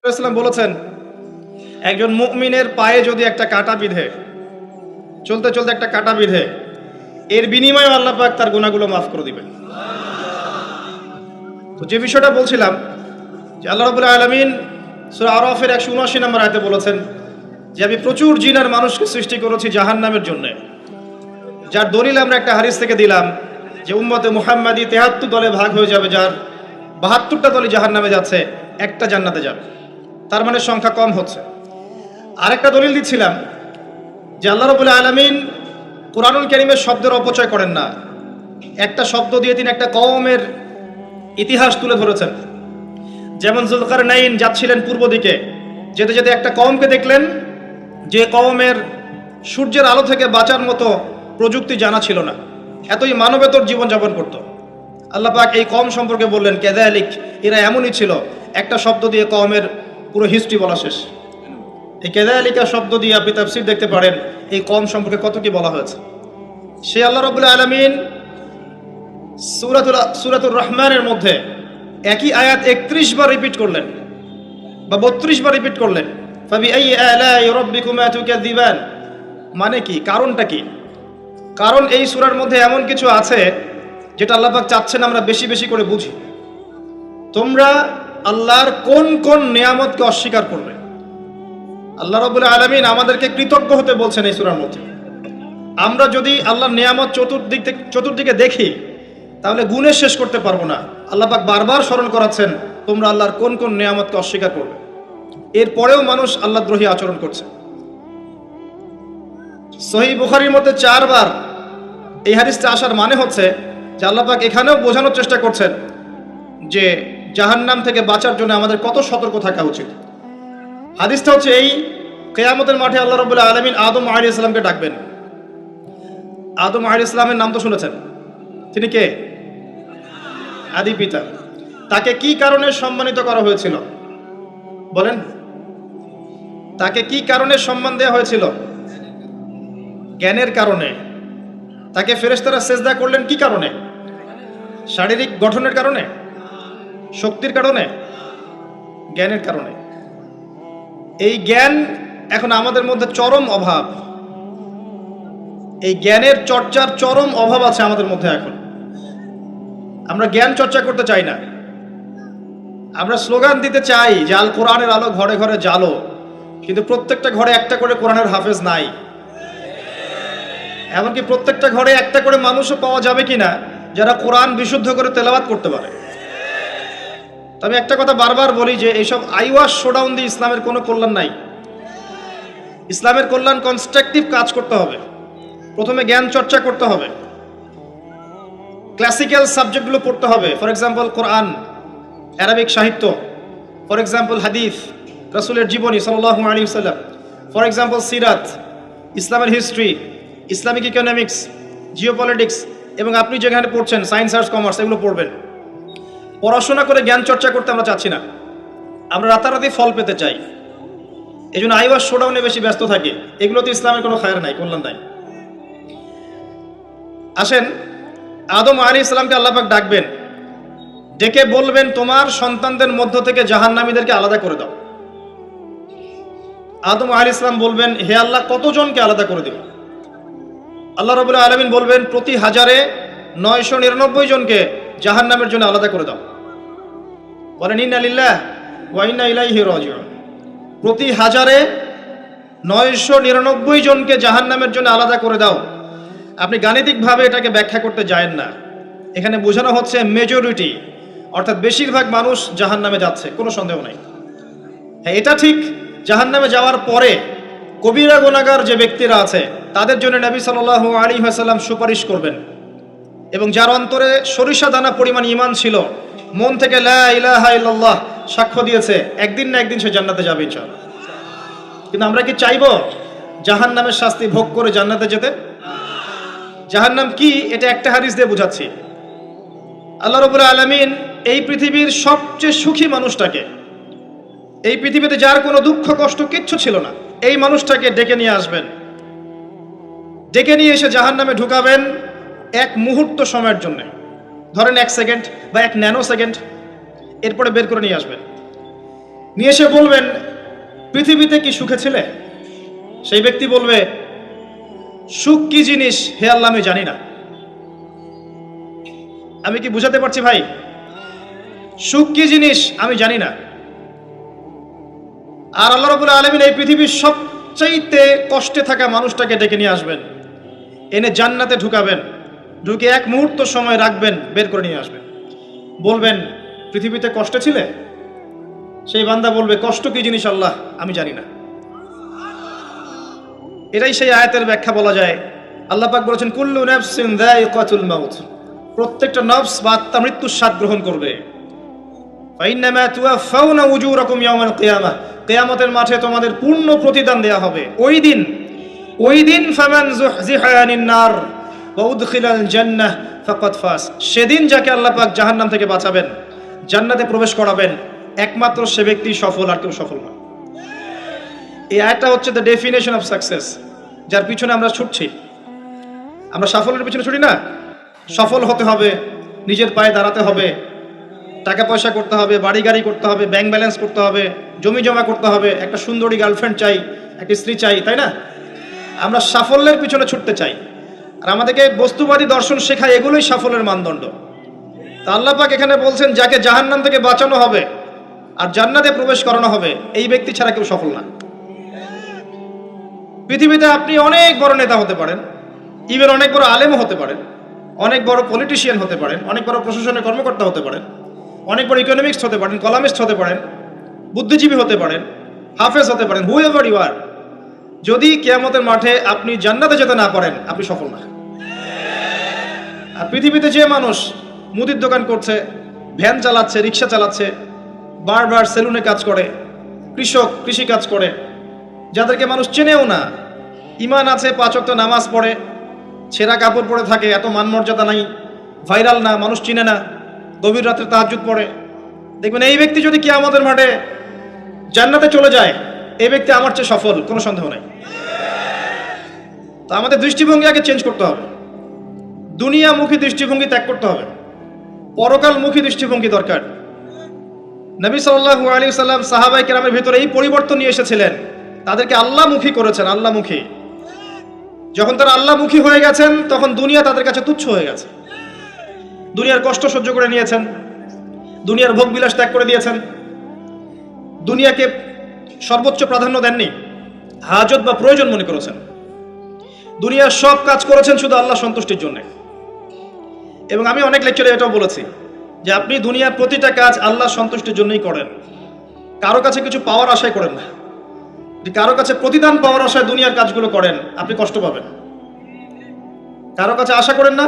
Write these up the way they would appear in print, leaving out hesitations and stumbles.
ইসলাম বলেছেন, একজন মুমিনের পায়ে যদি একটা কাঁটা বিঁধে, চলতে চলতে একটা কাঁটা বিঁধে, এর বিনিময়ে আল্লাহ পাক তার গুনাহগুলো মাফ করে দিবেন। তো যে বিষয়টা বলছিলাম যে আল্লাহ রাব্বুল আলামিন সূরা আরাফের 179 নম্বর আয়াতে বলেছেন যে আমি প্রচুর জিন আর মানুষকে সৃষ্টি করেছি জাহান্নামের জন্য। যার দলিল আমরা একটা হাদিস থেকে দিলাম যে উম্মতে মুহাম্মাদি 73 দলে ভাগ হয়ে যাবে, যার 72টা দলই জাহান্নামে যাচ্ছে, একটা জান্নাতে যাবে। তার মানে সংখ্যা কম হচ্ছে। আরেকটা দলিল দিচ্ছিলাম যে আল্লাহ রাব্বুল আলামিন কুরআনুল কারীমের শব্দের অপচয় করেন না। একটা শব্দ দিয়ে তিনি একটা কওমের ইতিহাস তুলে ধরেছেন। যেমন যুলকারনাইন যাচ্ছিলেন পূর্ব দিকে, যেতে যেতে একটা কওমকে দেখলেন যে কওমের সূর্যের আলো থেকে বাঁচার মতো প্রযুক্তি জানা ছিল না, এতই মানবেতর জীবনযাপন করত। আল্লাহ পাক এই কওম সম্পর্কে বললেন কাযালিক, এরা এমনই ছিল। একটা শব্দ দিয়ে কওমের পুরো হিস্ট্রি বলা শেষ। এই কাযালিকা শব্দ দিয়ে আপনি তাফসীর দেখতে পারেন এই কওম সম্পর্কে কত কি বলা হয়েছে। সে আল্লাহ রাব্বুল আলামিন সূরাতুর রহমানের মধ্যে একই আয়াত 31 বার রিপিট করলেন বা 32 বার রিপিট করলেন। ফাবিআইয়ি আলাই রাব্বিকুমা তুকাযযিবান, মানে কি, কারণটা কি? কারণ এই সূরার মধ্যে এমন কিছু আছে যেটা আল্লাহ পাক চাচ্ছেন আমরা বেশি বেশি করে বুঝি। তোমরা আল্লাহর কোন কোন নিয়ামতকে অস্বীকার করবে? আল্লাহ রাব্বুল আলামিন আমাদেরকে কৃতজ্ঞ হতে বলছেন এই সূরার মধ্যে। আমরা যদি আল্লাহর নিয়ামত চতুর্দিকে দেখি তাহলে গুণে শেষ করতে পারবো না। আল্লাহ পাক বারবার স্মরণ করাচ্ছেন তোমরা আল্লাহর কোন কোন নিয়ামতকে অস্বীকার করবে। এরপরেও মানুষ আল্লাহদ্রোহী আচরণ করছে। সহিহ বুখারীর মধ্যে 4 বার এই হাদিসটা আসার মানে হচ্ছে যে আল্লাহ পাক এখানেও বোঝানোর চেষ্টা করছেন যে জাহান্নাম থেকে বাঁচার জন্য আমাদের কত সতর্ক থাকা উচিত। হাদিসটা হচ্ছে এই, কিয়ামতের মাঠে আল্লাহ রাব্বুল আলামিন আদম আলাইহিস সালামকে ডাকবেন। আদম আলাইহিস সালামের নাম তো শুনেছেন, তিনি কে? আদি পিতা। তাকে কি কারণে সম্মানিত করা হয়েছিল বলেন? তাকে কি কারণে সম্মান দেওয়া হয়েছিল? জ্ঞানের কারণে। তাকে ফেরেশতারা সেজদা করলেন কি কারণে? শারীরিক গঠনের কারণে, শক্তির কারণে, জ্ঞানের কারণে। এই জ্ঞান এখন আমাদের মধ্যে চরম অভাব। এই জ্ঞানের চর্চার চরম অভাব আছে আমাদের মধ্যে এখন। আমরা জ্ঞান চর্চা করতে চাই না। আমরা স্লোগান দিতে চাই যে আল কোরআনের আলো ঘরে ঘরে জ্বালো, কিন্তু প্রত্যেকটা ঘরে একটা করে কোরআনের হাফেজ নাই। এমনকি প্রত্যেকটা ঘরে একটা করে মানুষও পাওয়া যাবে কিনা যারা কোরআন বিশুদ্ধ করে তেলাওয়াত করতে পারে। তবে একটা কথা বারবার বলি যে এইসব আইওয়াশ শোডাউন দিয়ে ইসলামের কোনো কল্যাণ নাই। ইসলামের কল্যাণ কনস্ট্রাকটিভ কাজ করতে হবে। প্রথমে জ্ঞান চর্চা করতে হবে, ক্লাসিক্যাল সাবজেক্টগুলো পড়তে হবে। ফর এক্সাম্পল কোরআন, অ্যারাবিক সাহিত্য, ফর এক্সাম্পল হাদিস, রাসূলের জীবনী সাল্লাল্লাহু আলাইহি ওয়াসাল্লাম, ফর এক্সাম্পল সিরাত, ইসলামের হিস্ট্রি, ইসলামিক ইকোনমিক্স, জিওপলিটিক্স, এবং আপনি যেখানে পড়ছেন সায়েন্স, আর্টস, কমার্স, এগুলো পড়বেন। পড়াশোনা করে জ্ঞান চর্চা করতে আমরা চাচ্ছি না, আমরা রাতারাতি ফল পেতে চাই। এই জন্য আইওয়াশ শোডাউনে বেশি ব্যস্ত থাকি। এগুলোতে ইসলামের কোনো খায়ের নাই, কল্যাণ নাই। আসেন, আদম আলাইহিস সালামকে আল্লাহ পাক ডাকবেন, ডেকে বলবেন তোমার সন্তানদের মধ্য থেকে জাহান্নামীদেরকে আলাদা করে দাও। আদম আলাইহিস সালাম বলবেন হে আল্লাহ, কতজনকে আলাদা করে দেব? আল্লাহ রাব্বুল আলামিন বলবেন প্রতি 1000-এ 999 জনকে জাহান্নামের জন্য আলাদা করে দাও। বলেন ইন্না লিল্লাহ ওয়া ইন্না ইলাইহি রাজিউন। প্রতি 1000-এ 999 জনকে জাহান্নামের জন্য আলাদা করে দাও। আপনি গাণিতিকভাবে এটাকে ব্যাখ্যা করতে যায়েন না। এখানে বোঝানো হচ্ছে মেজরিটি, অর্থাৎ বেশিরভাগ মানুষ জাহান্নামে যাচ্ছে, কোনো সন্দেহ নাই। হ্যাঁ, এটা ঠিক, জাহান্নামে যাওয়ার পরে কবিরা গুনাহগার যে ব্যক্তিরা আছে তাদের জন্য নবী সাল্লাল্লাহু আলাইহি ওয়াসাল্লাম সুপারিশ করবেন, এবং যার অন্তরে সরিষা দানা পরিমাণ ঈমান ছিল, মন থেকে লা ইলাহা ইল্লাল্লাহ সাক্ষ্য দিয়েছে, একদিন না একদিন সে জান্নাতে যাবে ইনশাআল্লাহ। কিন্তু আমরা কি চাইবো জাহান্নামের শাস্তি ভোগ করে জান্নাতে যেতে? জাহান্নাম কি এটা একটা হাদিস দিয়ে বুঝাচ্ছি। আল্লাহ রাব্বুল আলামিন এই পৃথিবীর সবচেয়ে সুখী মানুষটাকে, এই পৃথিবীতে যার কোনো দুঃখ কষ্ট কিচ্ছু ছিল না, এই মানুষটাকে ডেকে নিয়ে আসবেন। ডেকে নিয়ে এসে জাহান্নামে ঢুকাবেন এক মুহূর্ত সময়ের জন্য, ধরেন 1 সেকেন্ড বা 1 ন্যানো সেকেন্ড, এরপরে বের করে নিয়ে আসবেন। নিয়ে এসে বলবেন, পৃথিবীতে কি সুখে ছিলে? সেই ব্যক্তি বলবে, সুখ কি জিনিস হে আল্লাহ আমি জানি না। আমি কি বুঝাতে পারছি ভাই? সুখ কি জিনিস আমি জানি না। আর আল্লাহ রাব্বুল আলামিন এই পৃথিবীর সবচাইতে কষ্টে থাকা মানুষটাকে ডেকে নিয়ে আসবেন, এনে জান্নাতে ঢুকাবেন, ঢুকে এক মুহূর্ত সময় রাখবেন, বের করে নিয়ে আসবেন। বলবেন, পৃথিবীতে কষ্টে ছিলে? সেই বান্দা বলবে, কষ্ট কি জিনিস আল্লাহ আমি জানি না। এটাই সেই আয়াতের ব্যাখ্যা বলা যায়। আল্লাহ পাক বলেছেন, কুল্লু নাফসিন যায়িকাতুল মাউত, প্রত্যেকটা নফস বা আত্মা মৃত্যুর স্বাদ গ্রহণ করবে। ফাইন্নামা তুওয়াফাউনা উজুরাকুম ইয়াওমাল কিয়ামাহ, কিয়ামতের মাঠে তোমাদের পূর্ণ প্রতিদান দেয়া হবে। ওই দিন ফামান যুহজিহা আনিন নার ওয়া উদখিলাল জান্নাহ ফাকাদ ফাজ, সেদিন যাকে আল্লাহ পাক জাহান্নাম থেকে বাঁচাবেন, জান্নাতে প্রবেশ করাবেন, একমাত্র সে ব্যক্তি সফল, আর কেউ সফল না। এই আয়াতটা হচ্ছে দ্য ডেফিনেশন অফ সাকসেস, যার পিছনে আমরা ছুটছি। আমরা সাফল্যের পিছনে ছুটি না। সফল হতে হবে, নিজের পায়ে দাঁড়াতে হবে, টাকা পয়সা করতে হবে, বাড়ি গাড়ি করতে হবে, ব্যাংক ব্যালেন্স করতে হবে, জমি জমা করতে হবে, একটা সুন্দরী গার্লফ্রেন্ড চাই, একটা স্ত্রী চাই, তাই না? আমরা সাফল্যের পিছনে ছুটতে চাই, আর আমাদেরকে বস্তুবাদী দর্শন শেখায় এগুলোই সাফল্যের মানদণ্ড। তা আল্লাহ পাক এখানে বলছেন, যাকে জাহান্নাম থেকে বাঁচানো হবে আর জান্নাতে প্রবেশ করানো হবে, এই ব্যক্তি ছাড়া কেউ সফল না। পৃথিবীতে আপনি অনেক বড় নেতা হতে পারেন, ইভেন অনেক বড় আলেমও হতে পারেন, অনেক বড় পলিটিশিয়ান হতে পারেন, অনেক বড় প্রশাসনের কর্মকর্তা হতে পারেন, অনেক বড় ইকোনমিক্স হতে পারেন, কলামিস্ট হতে পারেন, বুদ্ধিজীবী হতে পারেন, হাফেজ হতে পারেন, হুএভার ইউ আর, যদি কিয়ামতের মাঠে আপনি জান্নাতে যেতে না পারেন, আপনি সফল না। আর পৃথিবীতে যে মানুষ মুদির দোকান করছে, ভ্যান চালাচ্ছে, রিক্সা চালাচ্ছে, বারবার সেলুনে কাজ করে, কৃষক কৃষি কাজ করে, যাদেরকে মানুষ চেনেও না, ইমান আছে, 5 ওয়াক্ত নামাজ পড়ে, ছেঁড়া কাপড় পরে থাকে, এত মান মর্যাদা নাই, ভাইরাল না, মানুষ চিনে না, গভীর রাত্রে তাহাজ্জুদ পড়ে, দেখবেন এই ব্যক্তি যদি কিয়ামতের মাঠে জান্নাতে চলে যায়, এই ব্যক্তি আমার চেয়ে সফল, কোনো সন্দেহ নাই। তো আমাদের দৃষ্টিভঙ্গি আগে চেঞ্জ করতে হবে, দুনিয়ামুখী দৃষ্টিভঙ্গি ত্যাগ করতে হবে, পরকালমুখী দৃষ্টিভঙ্গি দরকার। নবী সাল্লাল্লাহু আলাইহি সাল্লাম সাহাবায়ে কেরামের ভিতরে এই পরিবর্তন নিয়ে এসেছিলেন, তাদেরকে আল্লাহমুখী করেছেন, আল্লাহমুখী। যখন তারা আল্লাহমুখী হয়ে গেছেন, তখন দুনিয়া তাদের কাছে তুচ্ছ হয়ে গেছে। দুনিয়ার কষ্ট সহ্য করে নিয়েছেন, দুনিয়ার ভোগ বিলাস ত্যাগ করে দিয়েছেন, দুনিয়াকে সর্বোচ্চ প্রাধান্য দেননি, হাজত বা প্রয়োজন মনে করেছেন। দুনিয়ার সব কাজ করেছেন শুধু আল্লাহ সন্তুষ্টির জন্য। এবং আমি অনেক লেকচারে এটাও বলেছি যে আপনি দুনিয়ার প্রতিটা কাজ আল্লাহ সন্তুষ্টির জন্যই করেন, কারো কাছে কিছু পাওয়ার আশায় করেন না। কারো কাছে প্রতিদান পাওয়ার আশায় দুনিয়ার কাজগুলো করেন, আপনি কষ্ট পাবেন। কারো কাছে আশা করেন না,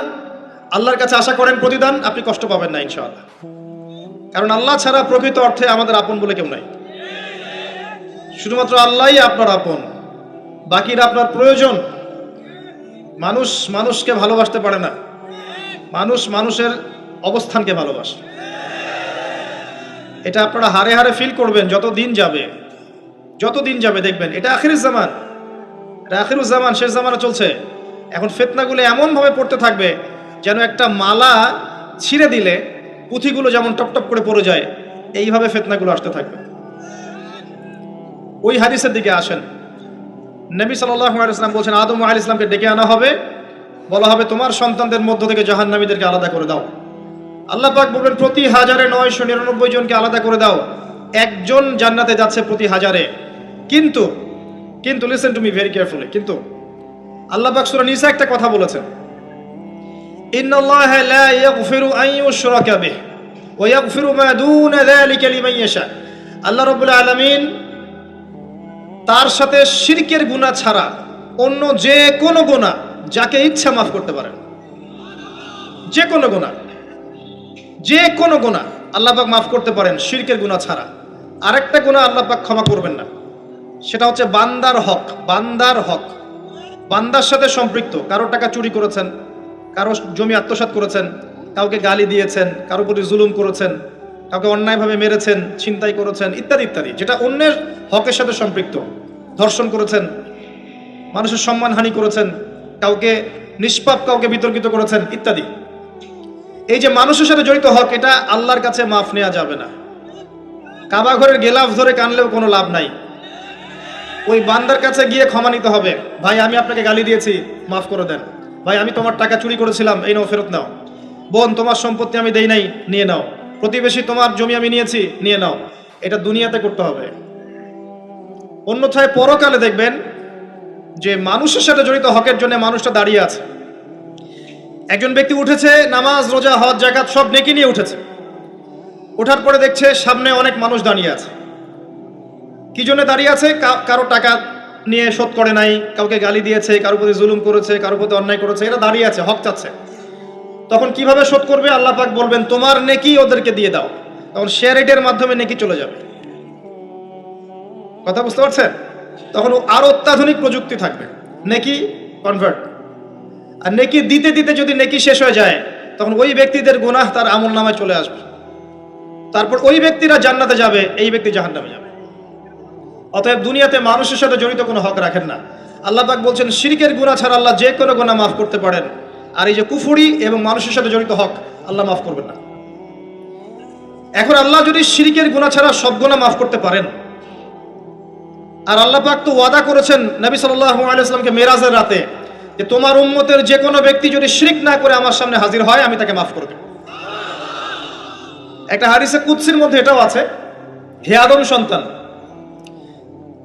আল্লাহর কাছে আশা করেন প্রতিদান, আপনি কষ্ট পাবেন না ইনশাআল্লাহ। কারণ আল্লাহ ছাড়া প্রকৃত অর্থে আমাদের আপন বলে কেউ নাই। শুধুমাত্র আল্লাহই আপনার আপন, বাকিরা আপনার প্রয়োজন। মানুষ মানুষকে ভালোবাসতে পারে না, মানুষ মানুষের অবস্থানকে ভালোবাসে। এটা আপনারা হারে হারে ফিল করবেন যত দিন যাবে দেখবেন। এটা আখিরুজ জামান, এটা আখিরুজ জামান, শেষ জামানা চলছে। এখন ফিতনাগুলো এমনভাবে পড়তে থাকবে যেন একটা মালা ছিঁড়ে দিলে পুঁথিগুলো যেমন টপটপ করে পড়ে যায়, এইভাবে ফিতনাগুলো আসতে থাকবে। ওই হাদিসের দিকে আসেন। নবী সাল্লাল্লাহু আলাইহি ওয়াসাল্লাম বলছেন, আদম আলাইহিস সালামকে ডেকে আনা হবে, বলা হবে তোমার সন্তানদের মধ্য থেকে জাহান্নামীদেরকে আলাদা করে দাও। আল্লাহ পাক বলবেন, প্রতি 1999 জনকে আলাদা করে দাও, একজন জান্নাতে যাচ্ছে প্রতি 1000-এ। কিন্তু listen to me very carefully, কিন্তু আল্লাহ পাক সূরা নিসা একটা কথা বলেছেন, ইন্নাল্লাহা লা ইয়াগফিরু আন ইউশরাকা বিহি ওয়া ইয়াগফিরু মা দুনা যালিকা লিমান ইয়াশা। আল্লাহ রাব্বুল আলামিন তার সাথে শিরকের গুনাহ ছাড়া অন্য যে কোনো গুনাহ যাকে ইচ্ছা মাফ করতে পারেন। যে কোনো গুনাহ আল্লাহ পাক মাফ করতে পারেন শিরকের গুনাহ ছাড়া। আরেকটা গুনাহ আল্লাহ পাক ক্ষমা করবেন না, সেটা হচ্ছে বান্দার হক। বান্দার সাথে সম্পৃক্ত, কারো টাকা চুরি করেছেন, কারো জমি আত্মসাৎ করেছেন, কাউকে গালি দিয়েছেন, কারো প্রতি জুলুম করেছেন, কাউকে অন্যায়ভাবে মেরেছেন, ছিনতাই করেছেন, ইত্যাদি ইত্যাদি, যেটা অন্যের হকের সাথে সম্পৃক্ত। ধর্ষণ করেছেন, মানুষের সম্মানহানি করেছেন, কাউকে নিষ্পাপ কাউকে বিতর্কিত করেছেন, ইত্যাদি। এই যে মানুষের সাথে জড়িত হক, এটা আল্লাহর কাছে মাফ নেওয়া যাবে না। কাবা ঘরের গেলাফ ধরে কানলেও কোনো লাভ নাই। ওই বান্দার কাছে গিয়ে ক্ষমা নিতে হবে, ভাই আমি আপনাকে গালি দিয়েছি, মাফ করে দেন। ভাই আমি তোমার টাকা চুরি করেছিলাম, এই নাও ফেরত নাও। বোন তোমার সম্পত্তি আমি দেই নাই, নিয়ে নাও। প্রতিবেশী তোমার জমি আমি নিয়েছি, নিয়ে নাও। এটা দুনিয়াতে করতে হবে। অন্যথায় পরকালে দেখবেন যে মানুষের সাথে জড়িত হকের জন্য মানুষটা দাঁড়িয়ে আছে। একজন ব্যক্তি উঠেছে, নামাজ রোজা হজ যাকাত সব নেকি নিয়ে উঠেছে। ওঠার পরে দেখছে সামনে অনেক মানুষ দাঁড়িয়ে আছে। কি জন্য দাঁড়িয়ে আছে? কারো টাকা নিয়ে শোধ করে নাই, কাউকে গালি দিয়েছে, কারোর প্রতি জুলুম করেছে, কারোর প্রতি অন্যায় করেছে, এরা দাঁড়িয়ে আছে, হক চাচ্ছে। তখন কিভাবে শোধ করবে? আল্লাহ পাক বলবেন তোমার নেকি ওদেরকে দিয়ে দাও। তখন শেয়ার রেটের মাধ্যমে নেকি চলে যাবে। কথা বুঝতে পারছেন? তখন আরো অত্যাধুনিক প্রযুক্তি থাকবে, নেকি কনভার্ট। আর নেকি দিতে দিতে যদি নেকি শেষ হয়ে যায়, তখন ওই ব্যক্তিদের গুনাহ তার আমল নামায় চলে আসবে। তারপর ওই ব্যক্তিরা জান্নাতে যাবে, এই ব্যক্তি জাহান্নামে যাবে। অতএব দুনিয়াতে মানুষের সাথে জড়িত কোনো হক রাখেন না। আল্লাহ পাক বলছেন শিরকের গুনাহ ছাড়া আল্লাহ যে কোনো গুনাহ মাফ করতে পারেন। আর এই যে কুফরি এবং মানুষের সাথে জড়িত হক আল্লাহ মাফ করবেন না। এখন আল্লাহ যদি শিরকের গুনাহ ছাড়া সব গুনাহ মাফ করতে পারেন, আর আল্লাহ পাক তো ওয়াদা করেছেন নবী সাল্লাল্লাহু আলাইহি ওয়াসাল্লামকে মেরাজের রাতে যে তোমার উম্মতের যে কোনো ব্যক্তি যদি শিরক না করে আমার সামনে হাজির হয় আমি তাকে মাফ করে দেব। একটা হাদিসে কুদসির মধ্যে এটাও আছে, হে আদম সন্তান,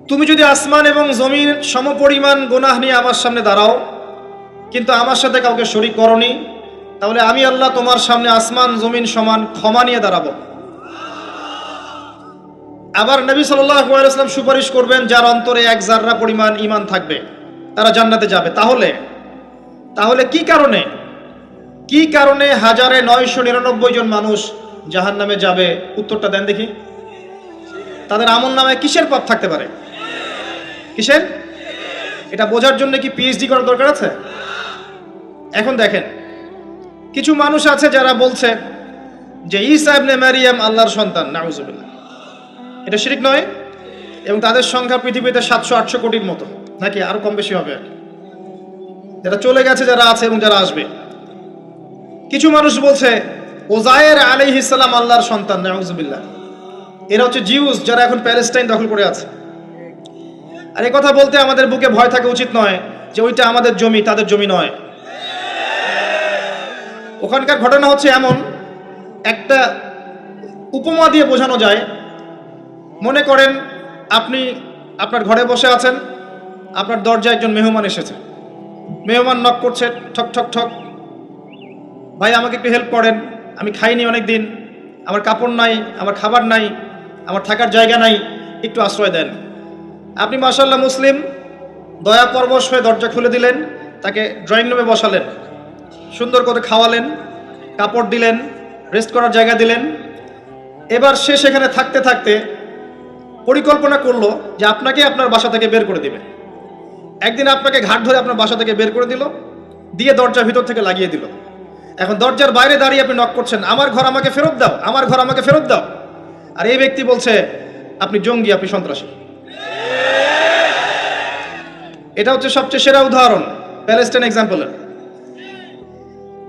তুমি যদি আসমান এবং জমিন সমপরিমাণ গুনাহ নিয়ে আমার সামনে দাঁড়াও কিন্তু আমার সাথে কাউকে শরীক করনি, তাহলে আমি আল্লাহ তোমার সামনে আসমান জমিন সমান ক্ষমা নিয়ে দাঁড়াবো। আবার নবী সাল্লাল্লাহু আলাইহি ওয়াসাল্লাম সুপারিশ করবেন যার অন্তরে এক জাররা পরিমাণ ঈমান থাকবে তারা জান্নাতে যাবে। তাহলে কি কারণে 1999 জন মানুষ জাহান্নামে যাবে? উত্তরটা দেন দেখি। তাদের আমল নামায় কিসের পাপ থাকতে পারে? কিসের? এটা বোঝার জন্য কি পিএইচডি করার দরকার আছে? এখন দেখেন, কিছু মানুষ আছে যারা বলছে যে ঈসা ইবনে মারিয়াম আল্লাহর সন্তান, নাউজুবিল্লাহ। এটা শিরক নয়? এবং তাদের সংখ্যা পৃথিবীতে 700-800 কোটির মতো, নাকি আরো কম বেশি হবে? যারা চলে গেছে, যারা আছে এবং যারা আসবে। কিছু মানুষ বলছে ওজায়ের আলাইহিস সালাম আল্লাহর সন্তান, নাউজুবিল্লাহ। এরা হচ্ছে জিউস যারা এখন প্যালেস্টাইন দখল করে আছে। আর এই কথা বলতে আমাদের বুকে ভয় থাকা উচিত নয় যে ওইটা আমাদের জমি, তাদের জমি নয়। ওখানকার ঘটনা হচ্ছে এমন, একটা উপমা দিয়ে বোঝানো যায়। মনে করেন আপনি আপনার ঘরে বসে আছেন, আপনার দরজায় একজন মেহমান এসেছে। মেহমান নক করছে, ঠক ঠক ঠক। ভাই আমাকে একটু হেল্প করেন, আমি খাইনি অনেক দিন, আমার কাপড় নাই, আমার খাবার নাই, আমার থাকার জায়গা নাই, একটু আশ্রয় দেন। আপনি মাশাআল্লাহ মুসলিম, দয়া পরবশ হয়ে দরজা খুলে দিলেন, তাকে ড্রয়িং রুমে বসালেন, সুন্দর করে খাওয়ালেন, কাপড় দিলেন, রেস্ট করার জায়গা দিলেন। এবার সে সেখানে থাকতে থাকতে পরিকল্পনা করলো যে আপনাকে আপনার বাসা থেকে বের করে দিবে। একদিন আপনাকে ঘাট ধরে আপনার বাসা থেকে বের করে দিল, দিয়ে দরজার ভিতর থেকে লাগিয়ে দিল। এখন দরজার বাইরে দাঁড়িয়ে আপনি নক করছেন, আমার ঘর আমাকে ফেরত দাও, আমার ঘর আমাকে ফেরত দাও। আর এই ব্যক্তি বলছে আপনি জঙ্গি, আপনি সন্ত্রাসী। এটা হচ্ছে সবচেয়ে সেরা উদাহরণ প্যালেস্টাইন এক্সাম্পলের।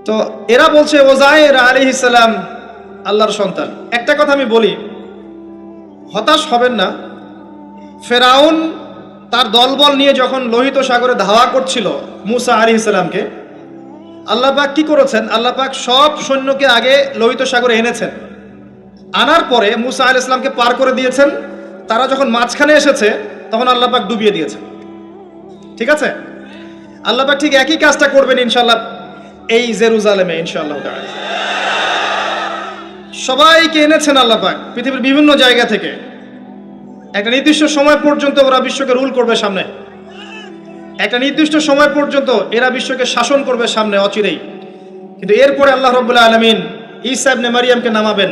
তো এরা বলছে ওজায়ের আলাইহিস সালাম আল্লাহর সন্তান। একটা কথা আমি বলি, হতাশ হবেন না। ফেরাউন তার দলবল নিয়ে যখন লোহিত সাগরে ধাওয়া করছিল মুসা আলাইহিস সালামকে, আল্লাহ পাক কি করেছেন? আল্লাহ পাক সব সৈন্যকে আগে লোহিত সাগরে এনেছেন, আনার পরে মুসা আলাইহিস সালামকে পার করে দিয়েছেন। তারা যখন মাঝখানে এসেছে তখন আল্লাহ পাক ডুবিয়ে দিয়েছেন। ঠিক আছে? আল্লাহ পাক ঠিক একই কাজটা করবেন ইনশাআল্লাহ এই জেরুজালেমে ইনশাআল্লাহ তাআলা। সবাইকে এনেছেন আল্লাহ পাক পৃথিবীর বিভিন্ন জায়গা থেকে। একটা নির্দিষ্ট সময় পর্যন্ত ওরা বিশ্বকে রুল করবে সামনে, একটা নির্দিষ্ট সময় পর্যন্ত এরা বিশ্বকে শাসন করবে সামনে অচিরেই। কিন্তু এরপরে আল্লাহ রাব্বুল আলামিন ঈসা ইবনে মারিয়ামকে নামাবেন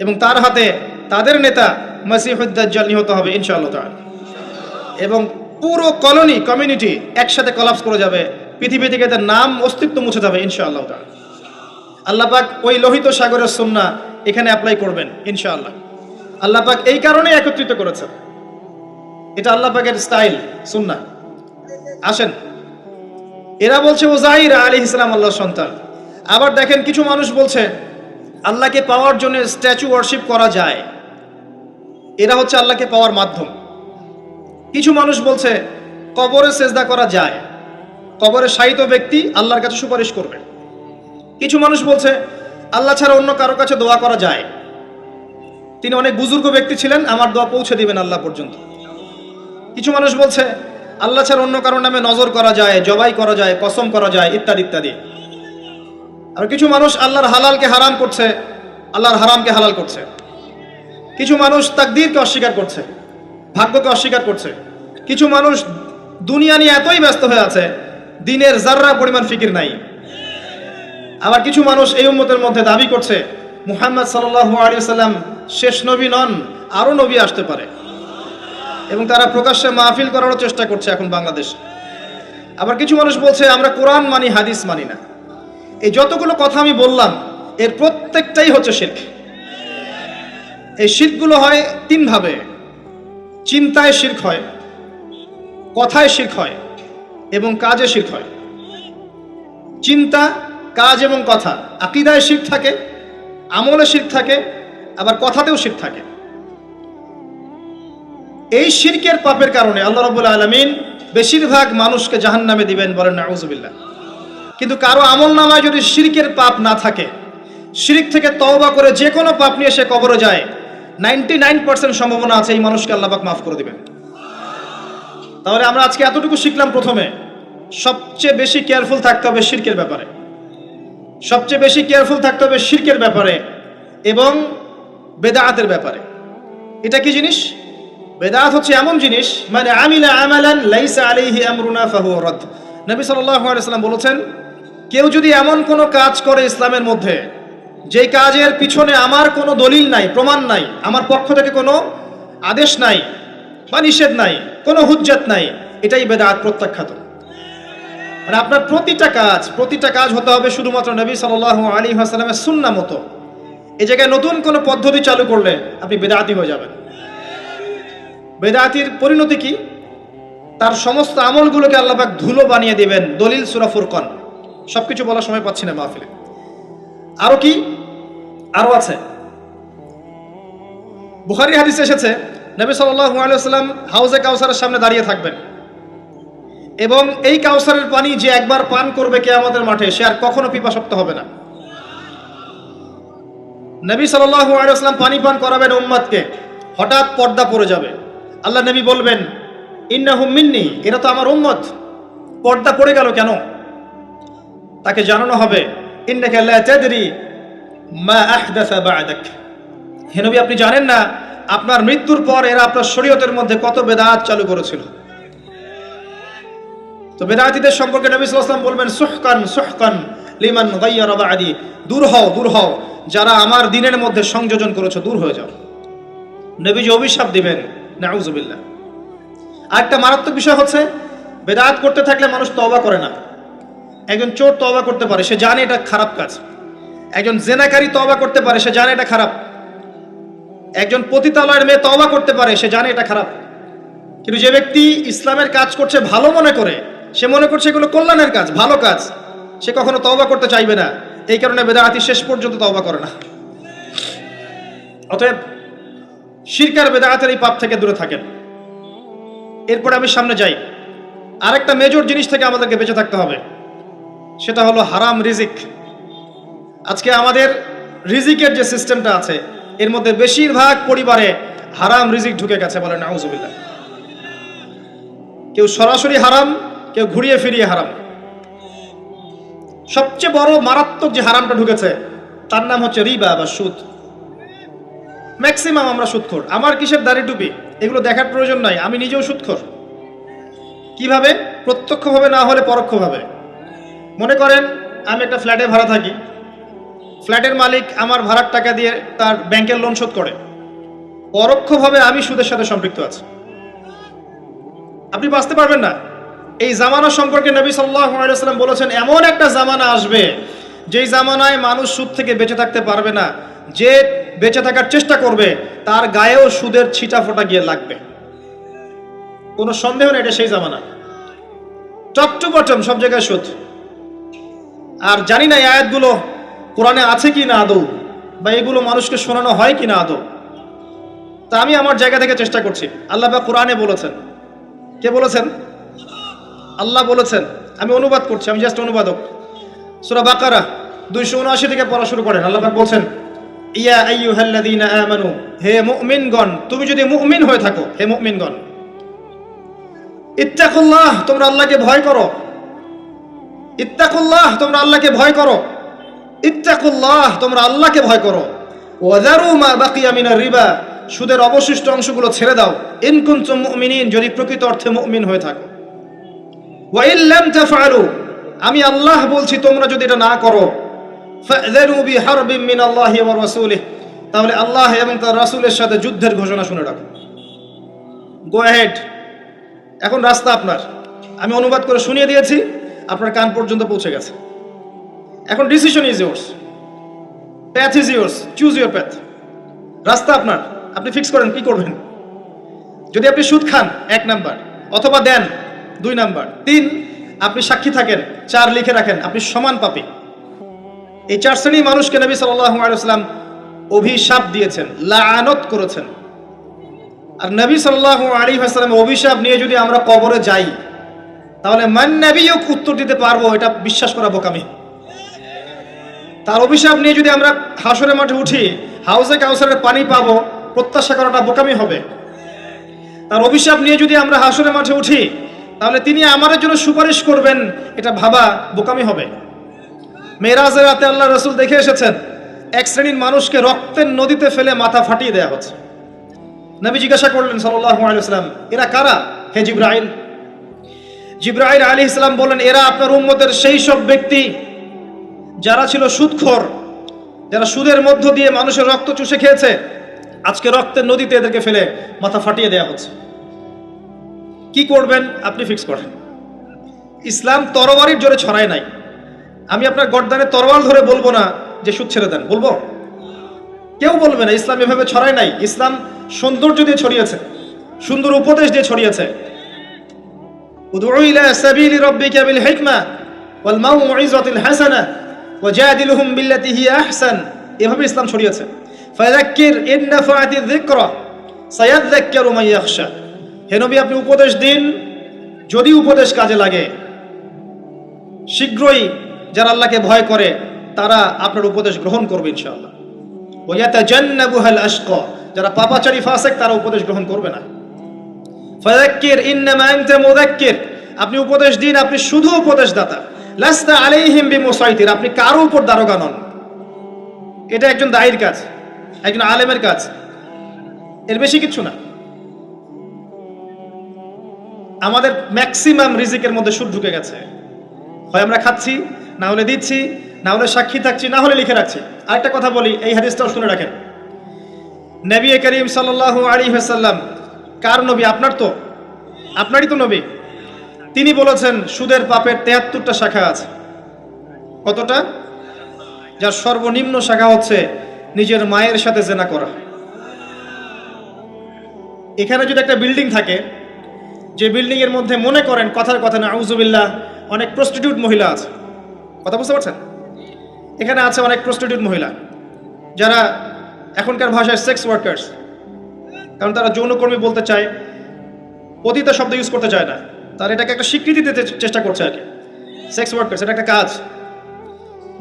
এবং তার হাতে তাদের নেতা মসিহুদ দাজ্জাল নিহত হবে ইনশাআল্লাহ তাআলা। এবং পুরো কমিউনিটি একসাথে কলাপস করে যাবে, পৃথিবী থেকে তার নাম অস্তিত্ব মুছে যাবে ইনশাআল্লাহ তাআলা। আল্লাহ পাক ওই লোহিত সাগরের সুন্নাহ এখানে অ্যাপ্লাই করবেন ইনশাআল্লাহ। আল্লাহ পাক এই কারণেই একত্রিত করেছেন, এটা আল্লাহ পাকের স্টাইল, সুন্নাহ। আসেন, এরা বলছে ওজাইর আলাইহিস সালাম আল্লাহর সন্তান। আবার দেখেন কিছু মানুষ বলছে আল্লাহকে পাওয়ার জন্য স্ট্যাচু ওয়ার্শিপ করা যায়। এরা হচ্ছে আল্লাহকে পাওয়ার মাধ্যম। কিছু মানুষ বলছে কবরে সেজদা করা যায়, কবরে শায়িত ব্যক্তি আল্লাহর কাছে সুপারিশ করবে। কিছু মানুষ বলছে আল্লাহ ছাড়া অন্য কারো কাছে দোয়া করা যায়, তিনি অনেক বুজুর্গ ব্যক্তি ছিলেন, আমার দোয়া পৌঁছে দিবেন আল্লাহ পর্যন্ত। কিছু মানুষ বলছে আল্লাহ ছাড়া অন্য কারোর নামে নজর করা যায়, জবাই করা যায়, কসম করা যায়, ইত্যাদি ইত্যাদি। আর কিছু মানুষ আল্লাহর হালালকে হারাম করছে, আল্লাহর হারামকে হালাল করছে। কিছু মানুষ তাকদীরকে অস্বীকার করছে, ভাগ্যকে অস্বীকার করছে। কিছু মানুষ দুনিয়া নিয়ে এতই ব্যস্ত হয়ে আছে, দিনের যাররা পরিমাণ ফিকির নাই। আবার কিছু মানুষ এই উম্মতের মধ্যে দাবি করছে মুহাম্মদ সাল্লাল্লাহু আলাইহি ওয়াসাল্লাম শেষ নবী নন, আরো নবী আসতে পারে, এবং তারা প্রকাশ্যে মাহফিল করারও চেষ্টা করছে এখন বাংলাদেশে। আবার কিছু মানুষ বলছে আমরা কোরআন মানি, হাদিস মানি না। এই যতগুলো কথা আমি বললাম এর প্রত্যেকটাই হচ্ছে শিরক। এই শিরকগুলো হয় তিন ভাবে: চিন্তায় শিরক হয়, কথায় শিরক হয়, এবং কাজে শিরক হয়। চিন্তা, কাজ এবং কথা, আকীদায় শিরক থাকে, আমলে শিরক থাকে, আবার কথাতেও শিরক থাকে। এই শিরকের পাপের কারণে আল্লাহ রাব্বুল আলামিন বেশিরভাগ মানুষকে জাহান্নামে দিবেন, বলেন নাউযুবিল্লাহ। কিন্তু কারো আমলনামায় যদি শিরকের পাপ না থাকে, শিরক থেকে তওবা করে যে কোনো পাপ নিয়ে সে কবরে যায়, 99% সম্ভাবনা আছে এই মানুষকে আল্লাহ পাক মাফ করে দিবেন। তাহলে আমরা আজকে এতটুকু শিখলাম, প্রথমে সবচেয়ে বেশি কেয়ারফুল থাকতে হবে শিরকের ব্যাপারে, সবচেয়ে বেশি কেয়ারফুল থাকতে হবে শিরকের ব্যাপারে এবং বেদাআতের ব্যাপারে। এটা কি জিনিস? বেদাআত হচ্ছে এমন জিনিস, মানে আমিলা আমালান লাইসা আলাইহি আমরুনা ফাহুয়া রাদ। নবী সাল্লাল্লাহু আলাইহি ওয়াসাল্লাম বলেছেন, কেউ যদি এমন কোনো কাজ করে ইসলামের মধ্যে যেই কাজের পিছনে আমার কোনো দলিল নাই, প্রমাণ নাই, আমার পক্ষ থেকে কোনো আদেশ নাই বা নিষেধ নাই, কোনো হুজ্জত নাই, এটাই বেদাআত, প্রত্যাখ্যাত। মানে আপনার প্রতিটা কাজ হতে হবে শুধুমাত্র নবী সাল্লাল্লাহু আলাইহি ওয়াসাল্লামের সুন্নাহ মতো। এই জায়গায় নতুন কোনো পদ্ধতি চালু করলে আপনি বেদাআতি হয়ে যাবেন। বেদাআতির পরিণতি কি? তার সমস্ত আমলগুলোকে আল্লাহ পাক ধুলো বানিয়ে দিবেন। দলিল সূরা ফুরকান। সবকিছু বলার সময় পাচ্ছি না মাহফিলে। আরো কি? আরো আছে। বুখারী হাদিসে এসেছে নবী সাল্লাল্লাহু আলাইহি ওয়াসাল্লাম হাউজে কাউসারের সামনে দাঁড়িয়ে থাকবেন, এবং এই কাউসারের পানি যে একবার পান করবে কিয়ামতের মাঠে, সে আর কখনো পিপাসার্ত হবে না। নবী সাল্লাল্লাহু আলাইহি ওয়াসাল্লাম পানি পান করাবেন উম্মতকে, হঠাৎ পর্দা পড়ে যাবে। আল্লাহ নবী বলবেন ইন্নাহুম মিন্নি, এরা তো আমার উম্মত, পর্দা পড়ে গেল কেন? তাকে জানানো হবে ইন্নাকা লা তাদরি মা আহদাসা বা'দাক, হে নবী আপনি জানেন না আপনার মৃত্যুর পর এরা আপনার শরীয়তের মধ্যে কত বেদাত চালু করেছিল। তো বেদাতীদের সম্পর্কে নবী সাল্লাল্লাহু আলাইহি ওয়াসাল্লাম বলবেন সুহকান সুহকান লিমান গায়্যারা বা'দি, দূর হও যারা আমার দ্বীনের মধ্যে সংযোজন করেছো, দূর হয়ে যাও। নবীজি অভিশাপ দিবেন, নাউযুবিল্লাহ। আরেকটা মারাত্মক বিষয় হচ্ছে বেদাত করতে থাকলে মানুষ তওবা করে না। একজন চোর তওবা করতে পারে, সে জানে এটা খারাপ কাজ। একজন জেনাকারী তওবা করতে পারে, সে জানে এটা খারাপ। একজন পতিতালয়ের মেয়ে তওবা করতে পারে, সে জানে এটা খারাপ। কিন্তু যে ব্যক্তি ইসলামের কাজ করছে ভালো মনে করে, সে মনে করছে এগুলো কল্যাণের কাজ, ভালো কাজ, সে কখনো তওবা করতে চাইবে না। এই কারণে বেদাতি শেষ পর্যন্ত তওবা করে না। অতএব শিরক আর বেদাতের এই পাপ থেকে দূরে থাকেন। এরপরে আমি সামনে যাই। আরেকটা মেজর জিনিস থেকে আমাদেরকে বেঁচে থাকতে হবে, সেটা হলো হারাম রিজিক। আজকে আমাদের রিজিকের যে সিস্টেমটা আছে, এর মধ্যে বেশিরভাগ পরিবারে হারাম রিজিক ঢুকে গেছে, বলে নাউযুবিল্লাহ। কেউ সরাসরি হারাম, কেউ ঘুরিয়ে ফিরিয়ে হারাম। সবচেয়ে বড় মারাত্মক যে হারামটা ঢুকেছে তার নাম হচ্ছে রিবা বা সুদ। ম্যাক্সিমাম আমরা সুদখোর। আমার কিসের দাড়ি টুপি এগুলো দেখার প্রয়োজন নাই, আমি নিজেও সুদখোর। কিভাবে? প্রত্যক্ষভাবে না হলে পরোক্ষভাবে। মনে করেন আমি একটা ফ্ল্যাটে ভাড়া থাকি, ফ্ল্যাটের মালিক আমার ভাড়ার টাকা দিয়ে তার ব্যাংকের লোন শোধ করে, পরোক্ষভাবে আমি সুদের সাথে সম্পৃক্ত আছি। আপনি বাঁচতে পারবেন না। এই জামানা সম্পর্কে নবী সাল্লাল্লাহু আলাইহি ওয়াসাল্লাম বলেছেন, এমন একটা জামানা আসবে যেই জামানায় মানুষ সুদ থেকে বেঁচে থাকতে পারবে না। যে বেঁচে থাকার চেষ্টা করবে তার গায়েও সুদের ছিটা ফোঁটা গিয়ে লাগবে, কোনো সন্দেহ নেই, এটা সেই জামানা। টপ টু বটম সব জায়গায় সুদ। আর জানি না এই আয়াতগুলো কোরআনে আছে কি না আদৌ, বা এগুলো মানুষকে শোনানো হয় কি না আদৌ। তা আমি আমার জায়গা থেকে চেষ্টা করছি। আল্লাহ পাক কোরআনে বলেছেন, কে বলেছেন? আল্লাহ বলেছেন। আমি অনুবাদ করছি, আমি জাস্ট অনুবাদক। সূরা বাকারা 279 থেকে পড়া শুরু করেন। আল্লাহ পাক বলছেন, ইয়া আইয়ুহাল্লাযীনা আমানু, হে মুমিনগণ, তুমি যদি মুমিন হয়ে থাকো, হে মুমিনগণ, ইত্তাকুল্লাহ, তোমরা আল্লাহকে ভয় করো। ইত্তাকুল্লাহ, তোমরা আল্লাহকে ভয় করো। ইত্তাকুল্লাহ, তোমরা আল্লাহকে ভয় করো। ওয়াযারু মা বাকিয়া মিনার রিবা, সুদের অবশিষ্ট অংশগুলো ছেড়ে দাও। ইন কুনতুম মুমিনিন, যদি প্রকৃত অর্থে মুমিন হয়ে থাকো। ওয়া ইন লাম তাফআলু, আমি আল্লাহ বলছি তোমরা যদি এটা না করো, ফাযরু বিহারবিন মিনাল্লাহি ওয়া রাসূলিহি, তাহলে আল্লাহ এবং তার রাসূলের সাথে যুদ্ধের ঘোষণা শুনে রাখো। গো অ্যাহেড, এখন রাস্তা আপনার। আমি অনুবাদ করে শুনিয়ে দিয়েছি, আপনার কান পর্যন্ত পৌঁছে গেছে। এখন decision is yours, path is yours, choose your path. রাস্তা আপনার, আপনি ফিক্স করেন কি করবেন। যদি আপনি সুদ খান 1 নাম্বার, অথবা দেন 2 নাম্বার, 3 আপনি সাক্ষী থাকেন, 4 লিখে রাখেন, আপনি সমান পাপী। এই 4 শ্রেণীর মানুষকে নবী সাল্লাল্লাহু আলাইহি ওয়াসাল্লাম অভিশাপ দিয়েছেন, লাআনত করেছেন। আর নবী সাল্লাল্লাহু আলাইহি ওয়াসাল্লাম অভিশাপ নিয়ে যদি আমরা কবরে যাই, তাহলে মান নবিয়ুক উত্তর দিতে পারবো, এটা বিশ্বাস করা বোকামি। তার অভিশাপ নিয়ে যদি আমরা হাসরের মাঠে উঠি, হাউজে কাউসারের পানি পাবো, প্রত্যাশা করাটা বোকামি হবে। তার অভিশাপ নিয়ে যদি আমরা হাসরের মাঠে উঠি, তাহলে তিনি আমাদের জন্য সুপারিশ করবেন, এটা ভাবা বোকামি হবে। মেরাজের রাতে আল্লাহ রাসূল দেখে এসেছেন, এক শ্রেণীর মানুষকে রক্তের নদীতে ফেলে মাথা ফাটিয়ে দেওয়া হচ্ছে। নবী জিজ্ঞাসা করলেন সাল্লাল্লাহু আলাইহি ওয়াসাল্লাম, এরা কারা হে জিবরাইল? জিবরাইল আলাইহিস সালাম বলেন, এরা আপনার উম্মতের সেই সব ব্যক্তি যারা ছিল সুদখোর, যারা সুদের মধ্য দিয়ে মানুষের রক্ত চুষে খেয়েছে। আজকে রক্তের নদীতে এদেরকে ফেলে মাথা ফাটিয়ে দেওয়া হচ্ছে। কি করবেন আপনি ফিক্স করেন। ইসলাম তরবারির জোরে ছড়ায় নাই। আমি আপনার গর্দানে তরোয়াল ধরে বলবো না যে সুদ ছেড়ে দেন, বলবো? কেউ বলবে না। ইসলাম এভাবে ছড়ায় নাই। ইসলাম সৌন্দর্য দিয়ে ছড়িয়েছে, সুন্দর উপদেশ দিয়ে ছড়িয়েছে। উদউ ইলা সাবিলি রাব্বিকা বিল হিকমা ওয়াল মাউইযাতিল হাসানাহ ওয়াজাদিলহুম বিল্লাতি হিয়া আহসান, এভাবে ইসলাম ছড়িয়েছে। ফাযাক্কির ইন নাফাআতিয যিকরা সায়াযাক্কারু মান ইয়াখশা, হে নবী আপনি উপদেশ দিন, যদি উপদেশ কাজে লাগে, শীঘ্রই যারা আল্লাহকে ভয় করে তারা আপনার উপদেশ গ্রহণ করবে ইনশাআল্লাহ। ওয়া ইয়াতাজান্নাবুহাল আশকা, যারা পাপাচারী ফাসিক তারা উপদেশ গ্রহণ করবে না। ফাযাক্কির ইন্নামা আনতা মুযাক্কির, আপনি উপদেশ দিন, আপনি শুধু উপদেশদাতা। লাস্তা আলাইহিম বিমুসাইতির, আপনি কারো উপর দারোগা নন। এটা একজন দায়ীর কাজ, একজন আলেমের কাজ, এর বেশি কিছু না। আমাদের ম্যাক্সিমাম রিজিকের মধ্যে সুদ ঢুকে গেছে। হয় আমরা খাচ্ছি, না হলে দিচ্ছি, না হলে সাক্ষী থাকছি, না হলে লিখে রাখছি। আরেকটা কথা বলি, এই হাদিসটাও শুনে রাখেন। নবী করিম সাল্লাল্লাহু আলাইহি ওয়াসাল্লাম কার নবী? আপনার তো, আপনারই তো নবী। তিনি বলেছেন সুদের পাপের 73টা শাখা আছে। কতটা? যার সর্বনিম্ন শাখা হচ্ছে নিজের মায়ের সাথে জেনা করা। এখানে যদি একটা বিল্ডিং থাকে, যে বিল্ডিং এর মধ্যে মনে করেন কথার কথা না আউযুবিল্লাহ অনেক প্রস্টিটিউট মহিলা আছে, কথা বুঝতে পারছেন? এখানে আছে অনেক প্রস্টিটিউট মহিলা, যারা এখনকার ভাষায় সেক্স ওয়ার্কার্স, কারণ তারা যৌনকর্মী বলতে চায়, পতিতা শব্দ ইউজ করতে চায় না। তারা এটাকে একটা স্বীকৃতি দিতে চেষ্টা করছে আর কি। সেক্স ওয়ার্কার্স, এটা একটা কাজ।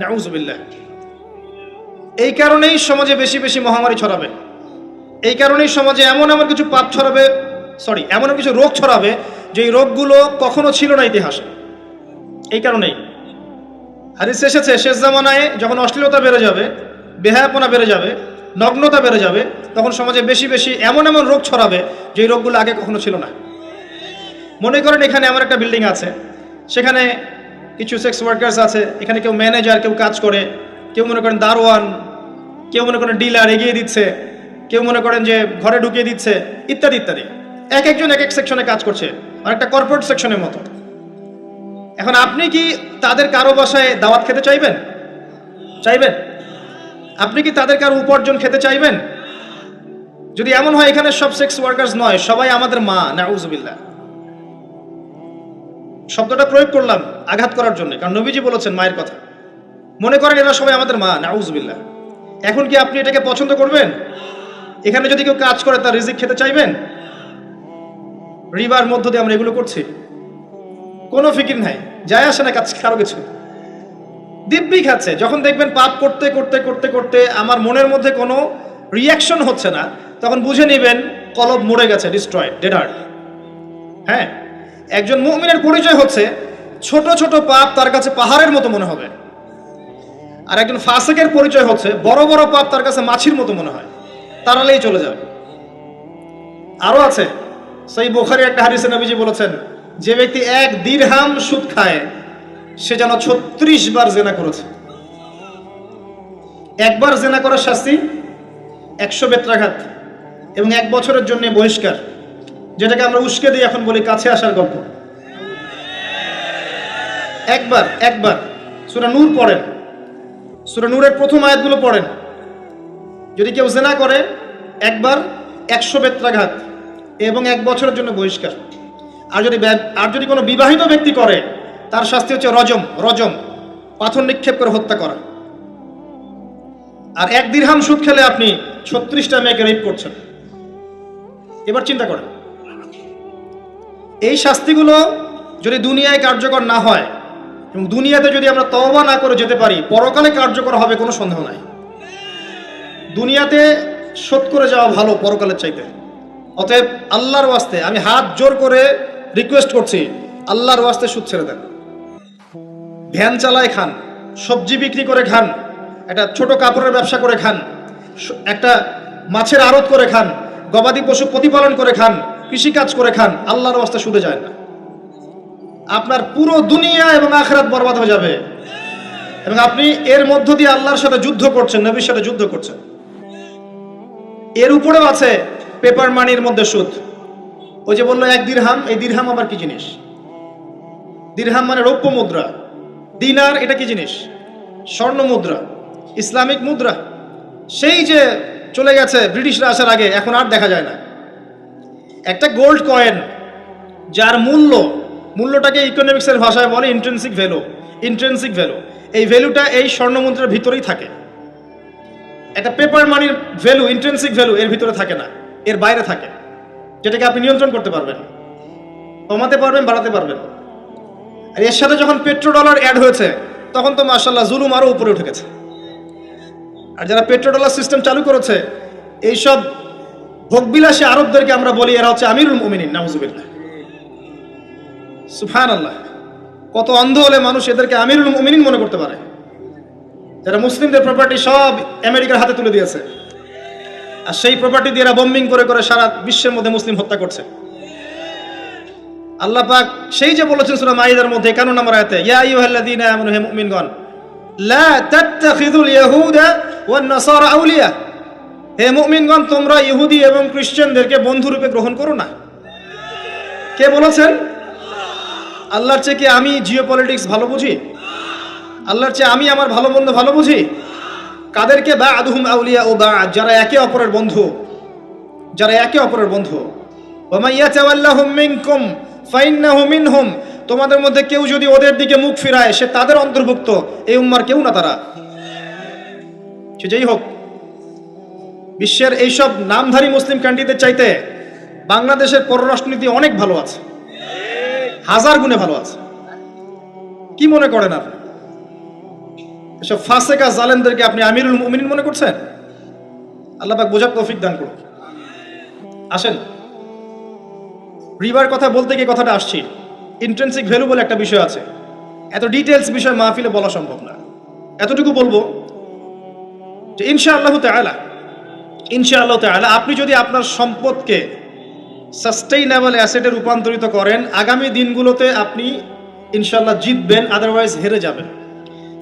নাউযুবিল্লাহ। এই কারণেই সমাজে বেশি বেশি মহামারী ছড়াবে। এই কারণেই সমাজে এমন কিছু পাপ ছড়াবে, এমন কিছু রোগ ছড়াবে যে এই রোগগুলো কখনো ছিল না ইতিহাসে। এই কারণেই হাদিসে এসেছে, শেষ জামানায় যখন অশ্লীলতা বেড়ে যাবে, বেহায়াপনা বেড়ে যাবে, নগ্নতা বেড়ে যাবে, তখন সমাজে বেশি বেশি এমন রোগ ছড়াবে যে এই রোগগুলো আগে কখনো ছিল না। মনে করেন এখানে আমার একটা বিল্ডিং আছে, সেখানে কিছু সেক্স ওয়ার্কার্স আছে, এখানে কেউ ম্যানেজার, কেউ কাজ করে, কেউ মনে করেন দারোয়ান, কেউ মনে করেন ডিলার এগিয়ে দিচ্ছে, কেউ মনে করেন যে ঘরে ঢুকিয়ে দিচ্ছে, ইত্যাদি ইত্যাদি। এক একজন এক এক সেকশনে কাজ করছে, অনেকটা কর্পোরেট সেকশনের মতো। এখন আপনি কি তাদের কারো বাসায় দাওয়াত খেতে চাইবেন? চাইবেন? আপনি কি তাদের কারো উপার্জন খেতে চাইবেন? যদি এমন হয় এখানে সব সেক্স ওয়ার্কার্স নয়, সবাই আমাদের মা, নাউযুবিল্লাহ। শব্দটা প্রয়োগ করলাম আঘাত করার জন্য, কারণ নবীজি বলেছেন মায়ের কথা। মনে করেন এরা সবাই আমাদের মা, নাউযুবিল্লাহ। এখন কি আপনি এটাকে পছন্দ করবেন? এখানে যদি কেউ কাজ করে তার রিজিক খেতে চাইবেন? রিবার মধ্য দিয়ে আমরা এগুলো করছি, কোনো ফিকির নাই, যায় আসে না কাজ কারো কিছু, দিব্যি খাচ্ছে। যখন দেখবেন পাপ করতে করতে করতে করতে আমার মনের মধ্যে কোনো রিয়াকশন হচ্ছে না, তখন বুঝে নেবেন কলব মরে গেছে, ডিস্ট্রয়েড, ডেডার্ড। হ্যাঁ, একজন মুমিনের পরিচয় হচ্ছে ছোট ছোট পাপ তার কাছে পাহাড়ের মতো মনে হবে, আর একজন ফাসিকের পরিচয় হচ্ছে বড় বড় পাপ তার কাছে মাছির মতো মনে হয়, তাড়ালেই চলে যাবে। আরো আছে, সেই বুখারীর একটা হাদিসে নবীজি বলেছেন, যে ব্যক্তি 1 দিরহাম সুদ খায় সে যেন 36 বার জেনা করেছে। একবার জেনা করার শাস্তি 100 বেত্রাঘাত এবং 1 বছরের জন্য বহিষ্কার, যেটাকে আমরা উস্কে দিয়ে এখন বলি কাছে আসার গল্প। একবার সূরা নূর পড়েন, সূরা নূরের প্রথম আয়াতগুলো পড়েন। যদি কেউ জেনা করে একবার 100 বেত্রাঘাত এবং 1 বছরের জন্য বহিষ্কার। আর যদি কোনো বিবাহিত ব্যক্তি করে তার শাস্তি হচ্ছে রজম, পাথর নিক্ষেপ করে হত্যা করা। আর 1 দিরহাম সুদ খেলে আপনি 36টা মেয়েকে রেপ করছেন। এবার চিন্তা করেন, এই শাস্তিগুলো যদি দুনিয়ায় কার্যকর না হয় এবং দুনিয়াতে যদি আমরা তওবা না করে যেতে পারি, পরকালে কার্যকর হবে কোনো সন্দেহ নাই। দুনিয়াতে শোধ করে যাওয়া ভালো পরকালের চাইতে। অতএব আল্লাহর ওয়াস্তে আমি হাত জোর করে রিকোয়েস্ট করছি, আল্লাহর ওয়াস্তে সুদ ছেড়ে দেন। ভ্যান চালায় খান, সবজি বিক্রি করে খান, একটা ছোট কাপড়ের ব্যবসা করে খান, একটা মাছের আড়ত করে খান, গবাদি পশু প্রতিপালন করে খান, কৃষিকাজ করে খান, আল্লাহর ওয়াস্তে সুদে যায় না। আপনার পুরো দুনিয়া এবং আখিরাত বরবাদ হয়ে যাবে এবং আপনি এর মধ্য দিয়ে আল্লাহর সাথে যুদ্ধ করছেন, নবীর সাথে যুদ্ধ করছেন। এর উপরেও আছে পেপার মানির মধ্যে সুদ। ওই যে বললো 1 দিরহাম, এই দিরহাম আবার কি জিনিস? দিরহাম মানে রৌপ্য মুদ্রা। দিনার এটা কি জিনিস? স্বর্ণ মুদ্রা, ইসলামিক মুদ্রা। সেই যে চলে গেছে ব্রিটিশরা আসার আগে, এখন আর দেখা যায় না। একটা গোল্ড কয়েন যার মূল্যটাকে ইকোনমিক্সের ভাষায় বলে ইন্ট্রিনসিক ভ্যালু। এই ভ্যালুটা এই স্বর্ণ মুদ্রার ভিতরেই থাকে। একটা পেপার মানির ভ্যালু, ইন্ট্রিনসিক ভ্যালু এর ভিতরে থাকে না, এর বাইরে থাকে, যেটাকে আপনি নিয়ন্ত্রণ করতে পারবেন, কমাতে পারবেন, বাড়াতে পারবেন। আর এর সাথে যখন পেট্রো ডলার অ্যাড হয়েছে তখন তো মাশাআল্লাহ জুলুম আরো উপরে উঠে গেছে। আর যারা পেট্রো ডলার সিস্টেম চালু করেছে, এইসব ভোগবিলাসী আরবদেরকে আমরা বলি এরা হচ্ছে আমিরুল মুমিনিন, নাউজুবিল্লাহ, সুবহানাল্লাহ। কত অন্ধ হলে মানুষ এদেরকে আমিরুল মুমিনিন মনে করতে পারে, যারা মুসলিমদের প্রপার্টি সব আমেরিকার হাতে তুলে দিয়েছে, আর সেই প্রপার্টি দিয়ে এরা বম্বিং করে করে সারা বিশ্বের মধ্যে মুসলিম হত্যা করছে। আল্লাহ পাক সেই যে বলেছেন সূরা মাইদার মধ্যে 51 নম্বর আয়াতে, ইয়া আইয়ুহাল্লাযীনা আমানু, হে মুমিনগণ, লা তাত্তাখিযুল ইয়াহুদা ওয়ান নাসারা আউলিয়া, হে মুমিনগণ তোমরা ইহুদি এবং খ্রিস্টানদেরকে বন্ধুরূপে গ্রহণ করো না। কে বলেছেন? আল্লাহর চেয়ে কি আমি জিওপলিটিক্স ভালো বুঝি? আল্লাহর চেয়ে আমি আমার ভালো মন্দ ভালো বুঝি? কাদেরকে? বা'দুহুম আউলিয়া ও বা'দ, যারা একে অপরের বন্ধু, ওয়া মান ইয়াতাওয়াল্লাহুম মিনকুম ফাইন্নাহু মিনহুম, তোমাদের মধ্যে কেউ যদি ওদের দিকে মুখ ফিরায় সে তাদের অন্তর্ভুক্ত, এই উম্মার কেউ না তারা। সে যেই হোক, বিশ্বের এইসব নামধারী মুসলিম কান্ট্রিদের চাইতে বাংলাদেশের পররাষ্ট্রনীতি অনেক ভালো আছে, 1000 গুণে ভালো আছে। কি মনে করেন আপনি? এসব ফাসেকা জালেমদেরকে আপনি আমিরুল মুমিনিন মনে করছেন? আল্লাহ পাক বোঝার তৌফিক দান করুন। আসেন, রিবার কথা বলতে গিয়ে কথাটা আসছি, ইন্ট্রিনসিক ভ্যালু বলে একটা বিষয় আছে। এত ডিটেলস বিষয় মাহফিলে বলা সম্ভব না, এতটুকু বলবো যে ইনশাআল্লাহ তাআলা আপনি যদি আপনার সম্পদকে সাস্টেইনেবল অ্যাসেটে রূপান্তরিত করেন, আগামী দিনগুলোতে আপনি ইনশাআল্লাহ জিতবেন, আদারওয়াইজ হেরে যাবেন।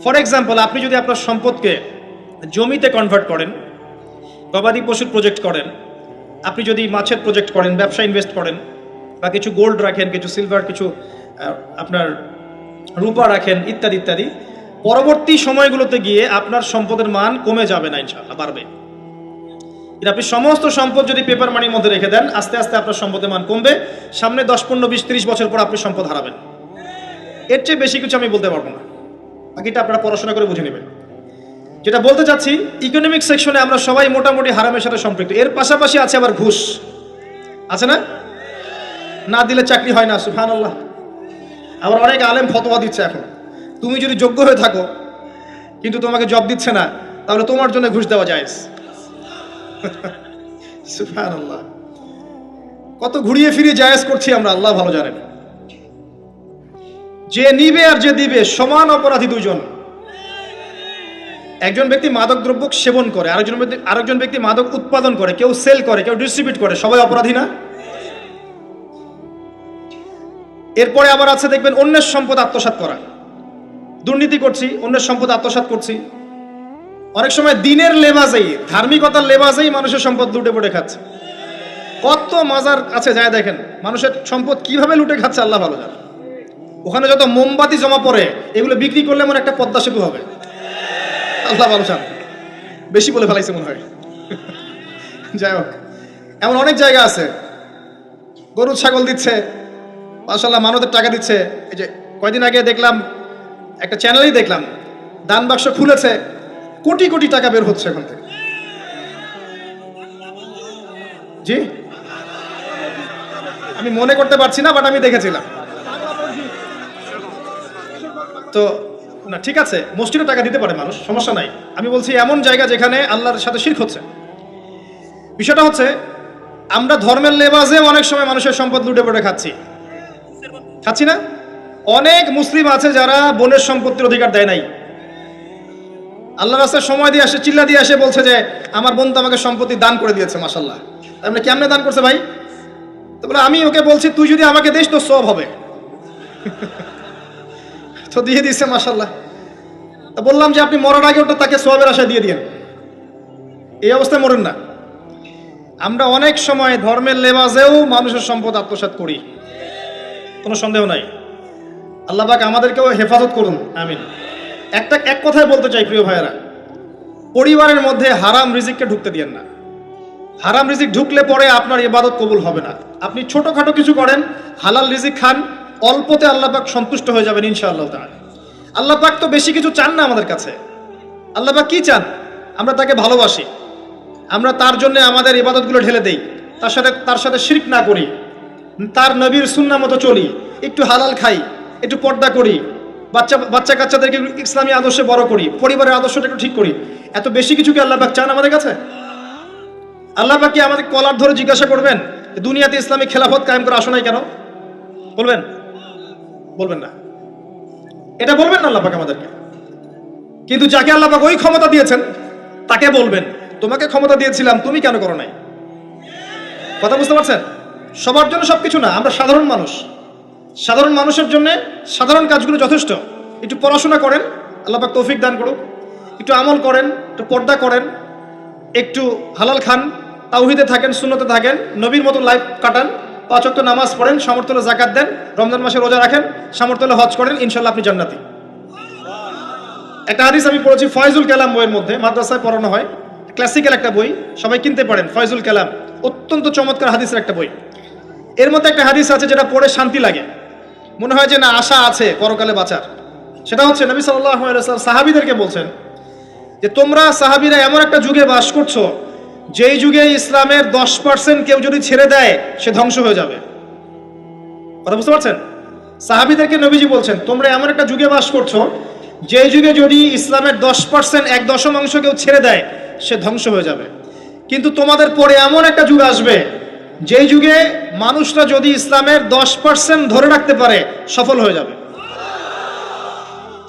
ফর এক্সাম্পল, আপনি যদি আপনার সম্পদকে জমিতে কনভার্ট করেন, গবাদি পশুর প্রজেক্ট করেন, আপনি যদি মাছের প্রজেক্ট করেন, ব্যবসা ইনভেস্ট করেন, বা কিছু গোল্ড রাখেন, কিছু সিলভার, কিছু আপনার রূপা রাখেন, ইত্যাদি ইত্যাদি, পরবর্তী সময়গুলোতে গিয়ে আপনার সম্পদের মান কমে যাবে না, ইনশাআল্লাহ বাড়বে। আপনি সমস্ত সম্পদ যদি পেপার মানির মধ্যে রেখে দেন, আস্তে আস্তে আপনার সম্পদের মান কমবে। সামনে 10, 15, 20, 30 বছর পর আপনি সম্পদ হারাবেন। এর চেয়ে বেশি কিছু আমি বলতে পারবো না, বাকিটা আপনারা পড়াশোনা করে বুঝে নেবেন। যেটা বলতে চাচ্ছি, ইকোনমিক সেকশনে আমরা সবাই মোটামুটি হারামের সাথে সম্পৃক্ত। এর পাশাপাশি আছে আবার ঘুষ, আছে না? না দিলে চাকরি হয় না, সুবহানাল্লাহ। আবার অনেক আলেম ফতোয়া দিচ্ছে এখন, তুমি যদি যোগ্য হয়ে থাকো কিন্তু তোমাকে জব দিচ্ছে না, তাহলে তোমার জন্য ঘুষ দেওয়া জায়েজ। সুবহানাল্লাহ, কত ঘুরিয়ে ফিরিয়ে জায়েজ করছি আমরা, আল্লাহ ভালো জানেন। যে নিবে আর যে দিবে সমান অপরাধী দুজন। একজন ব্যক্তি মাদক দ্রব্য সেবন করে, আরেকজন ব্যক্তি মাদক উৎপাদন করে, কেউ সেল করে, কেউ ডিস্ট্রিবিউট করে, সবাই অপরাধী না? এরপরে আবার আছে দেখবেন অন্যের সম্পদ আত্মসাৎ করা, দুর্নীতি করছি, অন্যের সম্পদ আত্মসাৎ করছি। অনেক সময় দিনের লেবাজেই, ধার্মিকতার লেবাজেই মানুষের সম্পদ লুটে পড়ে খাচ্ছে। কত মাজার আছে যায় দেখেন, মানুষের সম্পদ কিভাবে লুটে খাচ্ছে আল্লাহ ভালো জানে। ওখানে যত মোমবাতি জমা পড়ে, এগুলো বিক্রি করলে মনে একটা পদ্মা সেতু হবে, আল্লাহ ভালো জানে। বেশি বলে ফেলাইছে মনে হয়। যাই হোক, এমন অনেক জায়গা আছে, গরু ছাগল দিচ্ছে, মাশাআল্লাহ মানতের টাকা দিচ্ছে। এই যে কয়দিন আগে দেখলাম একটা চ্যানেলেই দেখলাম, দান বাক্স খুলেছে, কোটি কোটি টাকা বের হচ্ছে এখান থেকে। জি, আমি মনে করতে পারছি না, বাট আমি দেখেছিলাম। তো না, ঠিক আছে, মসজিদে টাকা দিতে পারে মানুষ, সমস্যা নাই। আমি বলছি এমন জায়গা যেখানে আল্লাহর সাথে শিরক হচ্ছে। বিষয়টা হচ্ছে, আমরা ধর্মের লেবাজে অনেক সময় মানুষের সম্পদ লুটে পড়ে খাচ্ছি না? অনেক মুসলিম আছে যারা বোনের সম্পত্তির অধিকার দেয় নাই। আল্লাহর রাস্তায় সময় দিয়ে আসে, চিল্লা দিয়ে আসে, বলছে যে আমার বোন তো আমাকে সম্পত্তি দান করে দিয়েছে, মাশাআল্লাহ। আপনি কেমনে দান করছে ভাই? তো বলে আমি ওকে বলছি তুই যদি আমাকে দিস তো সব হবে। তো দিয়ে দিচ্ছে, মাশাআল্লাহ। তা বললাম যে আপনি মরার আগে ওটা তাকে সওয়াবের আশায় দিয়ে দিয়েন, এই অবস্থায় মরেন না। আমরা অনেক সময় ধর্মের লেবাজেও মানুষের সম্পদ আত্মসাৎ করি, কোনো সন্দেহ নাই। আল্লাহ পাক আমাদেরকেও হেফাজত করুন, আমিন। এক কথায় বলতে চাই প্রিয় ভাইয়েরা, পরিবারের মধ্যে হারাম রিজিককে ঢুকতে দিয়েন না। হারাম রিজিক ঢুকলে পরে আপনার ইবাদত কবুল হবে না। আপনি ছোটখাটো কিছু করেন, হালাল রিজিক খান, অল্পতে আল্লাহ পাক সন্তুষ্ট হয়ে যাবেন ইনশাআল্লাহ তাআলা। আল্লাহ পাক তো বেশি কিছু চান না আমাদের কাছে। আল্লাহ পাক কি চান? আমরা তাকে ভালোবাসি, আমরা তার জন্য আমাদের ইবাদতগুলো ঢেলে দেই, তার সাথে শিরক না করি, তার নবীর সুন্নাহ মতো চলি, একটু হালাল খাই, একটু পর্দা করি, বাচ্চা কাচ্চাদেরকে ইসলামী আদর্শে বড় করি, পরিবারের আদর্শটা একটু ঠিক করি। এত বেশি কিছু কি আল্লাহ পাক চান আমাদের কাছে? আল্লাহ পাক কি আমাদের কলার ধরে জিজ্ঞাসা করবেন দুনিয়াতে ইসলামী খেলাফত কায়েম করে আসো নাই কেন? বলবেন? বলবেন না, এটা বলবেন না আল্লাহ পাক আমাদেরকে। কিন্তু যাকে আল্লাহ পাক ওই ক্ষমতা দিয়েছেন তাকে বলবেন তোমাকে ক্ষমতা দিয়েছিলাম, তুমি কেন করো নাই? কথা বুঝতে পারছেন? সবার জন্য সবকিছু না, আমরা সাধারণ মানুষ, সাধারণ মানুষের জন্য সাধারণ কাজগুলো যথেষ্ট। একটু পড়াশোনা করেন, আল্লাহ পাক তৌফিক দান করুক, একটু আমল করেন, একটু পর্দা করেন, একটু হালাল খান, তাওহীদে থাকেন, সুন্নতে থাকেন, নবীর মতো লাইফ কাটান, 5 ওয়াক্ত নামাজ পড়েন, সামর্থ্য হলে যাকাত দেন, রমজান মাসে রোজা রাখেন, সামর্থ্য হলে হজ করেন, ইনশাআল্লাহ আপনি জান্নাতি। একটা হাদিস আমি পড়েছি ফয়জুল কালাম বইয়ের মধ্যে, মাদ্রাসায় পড়ানো হয়, ক্লাসিক্যাল একটা বই, সবাই কিনতে পারেন, ফয়জুল কালাম, অত্যন্ত চমৎকার হাদিসের একটা বই। এর মধ্যে একটা হাদিস আছে যেটা পড়ে শান্তি লাগে, মনে হয় যে না আশা আছে পরকালে বাঁচার। সেটা হচ্ছে নবী সাল্লাল্লাহু আলাইহি ওয়াসাল্লাম সাহাবীদেরকে বলছেন যে তোমরা সাহাবীরা এমন একটা যুগে বাস করছো যেই যুগে ইসলামের 10% কেউ যদি ছেড়ে দেয় সে ধ্বংস হয়ে যাবে। কথা বুঝতে পারছেন? সাহাবীদেরকে নবীজি বলছেন তোমরা এমন একটা যুগে বাস করছো যেই যুগে যদি ইসলামের 10%, 1/10 কেউ ছেড়ে দেয় সে ধ্বংস হয়ে যাবে। কিন্তু তোমাদের পরে এমন একটা যুগ আসবে যেই যুগে মানুষরা যদি ইসলামের 10% ধরে রাখতে পারে সফল হয়ে যাবে।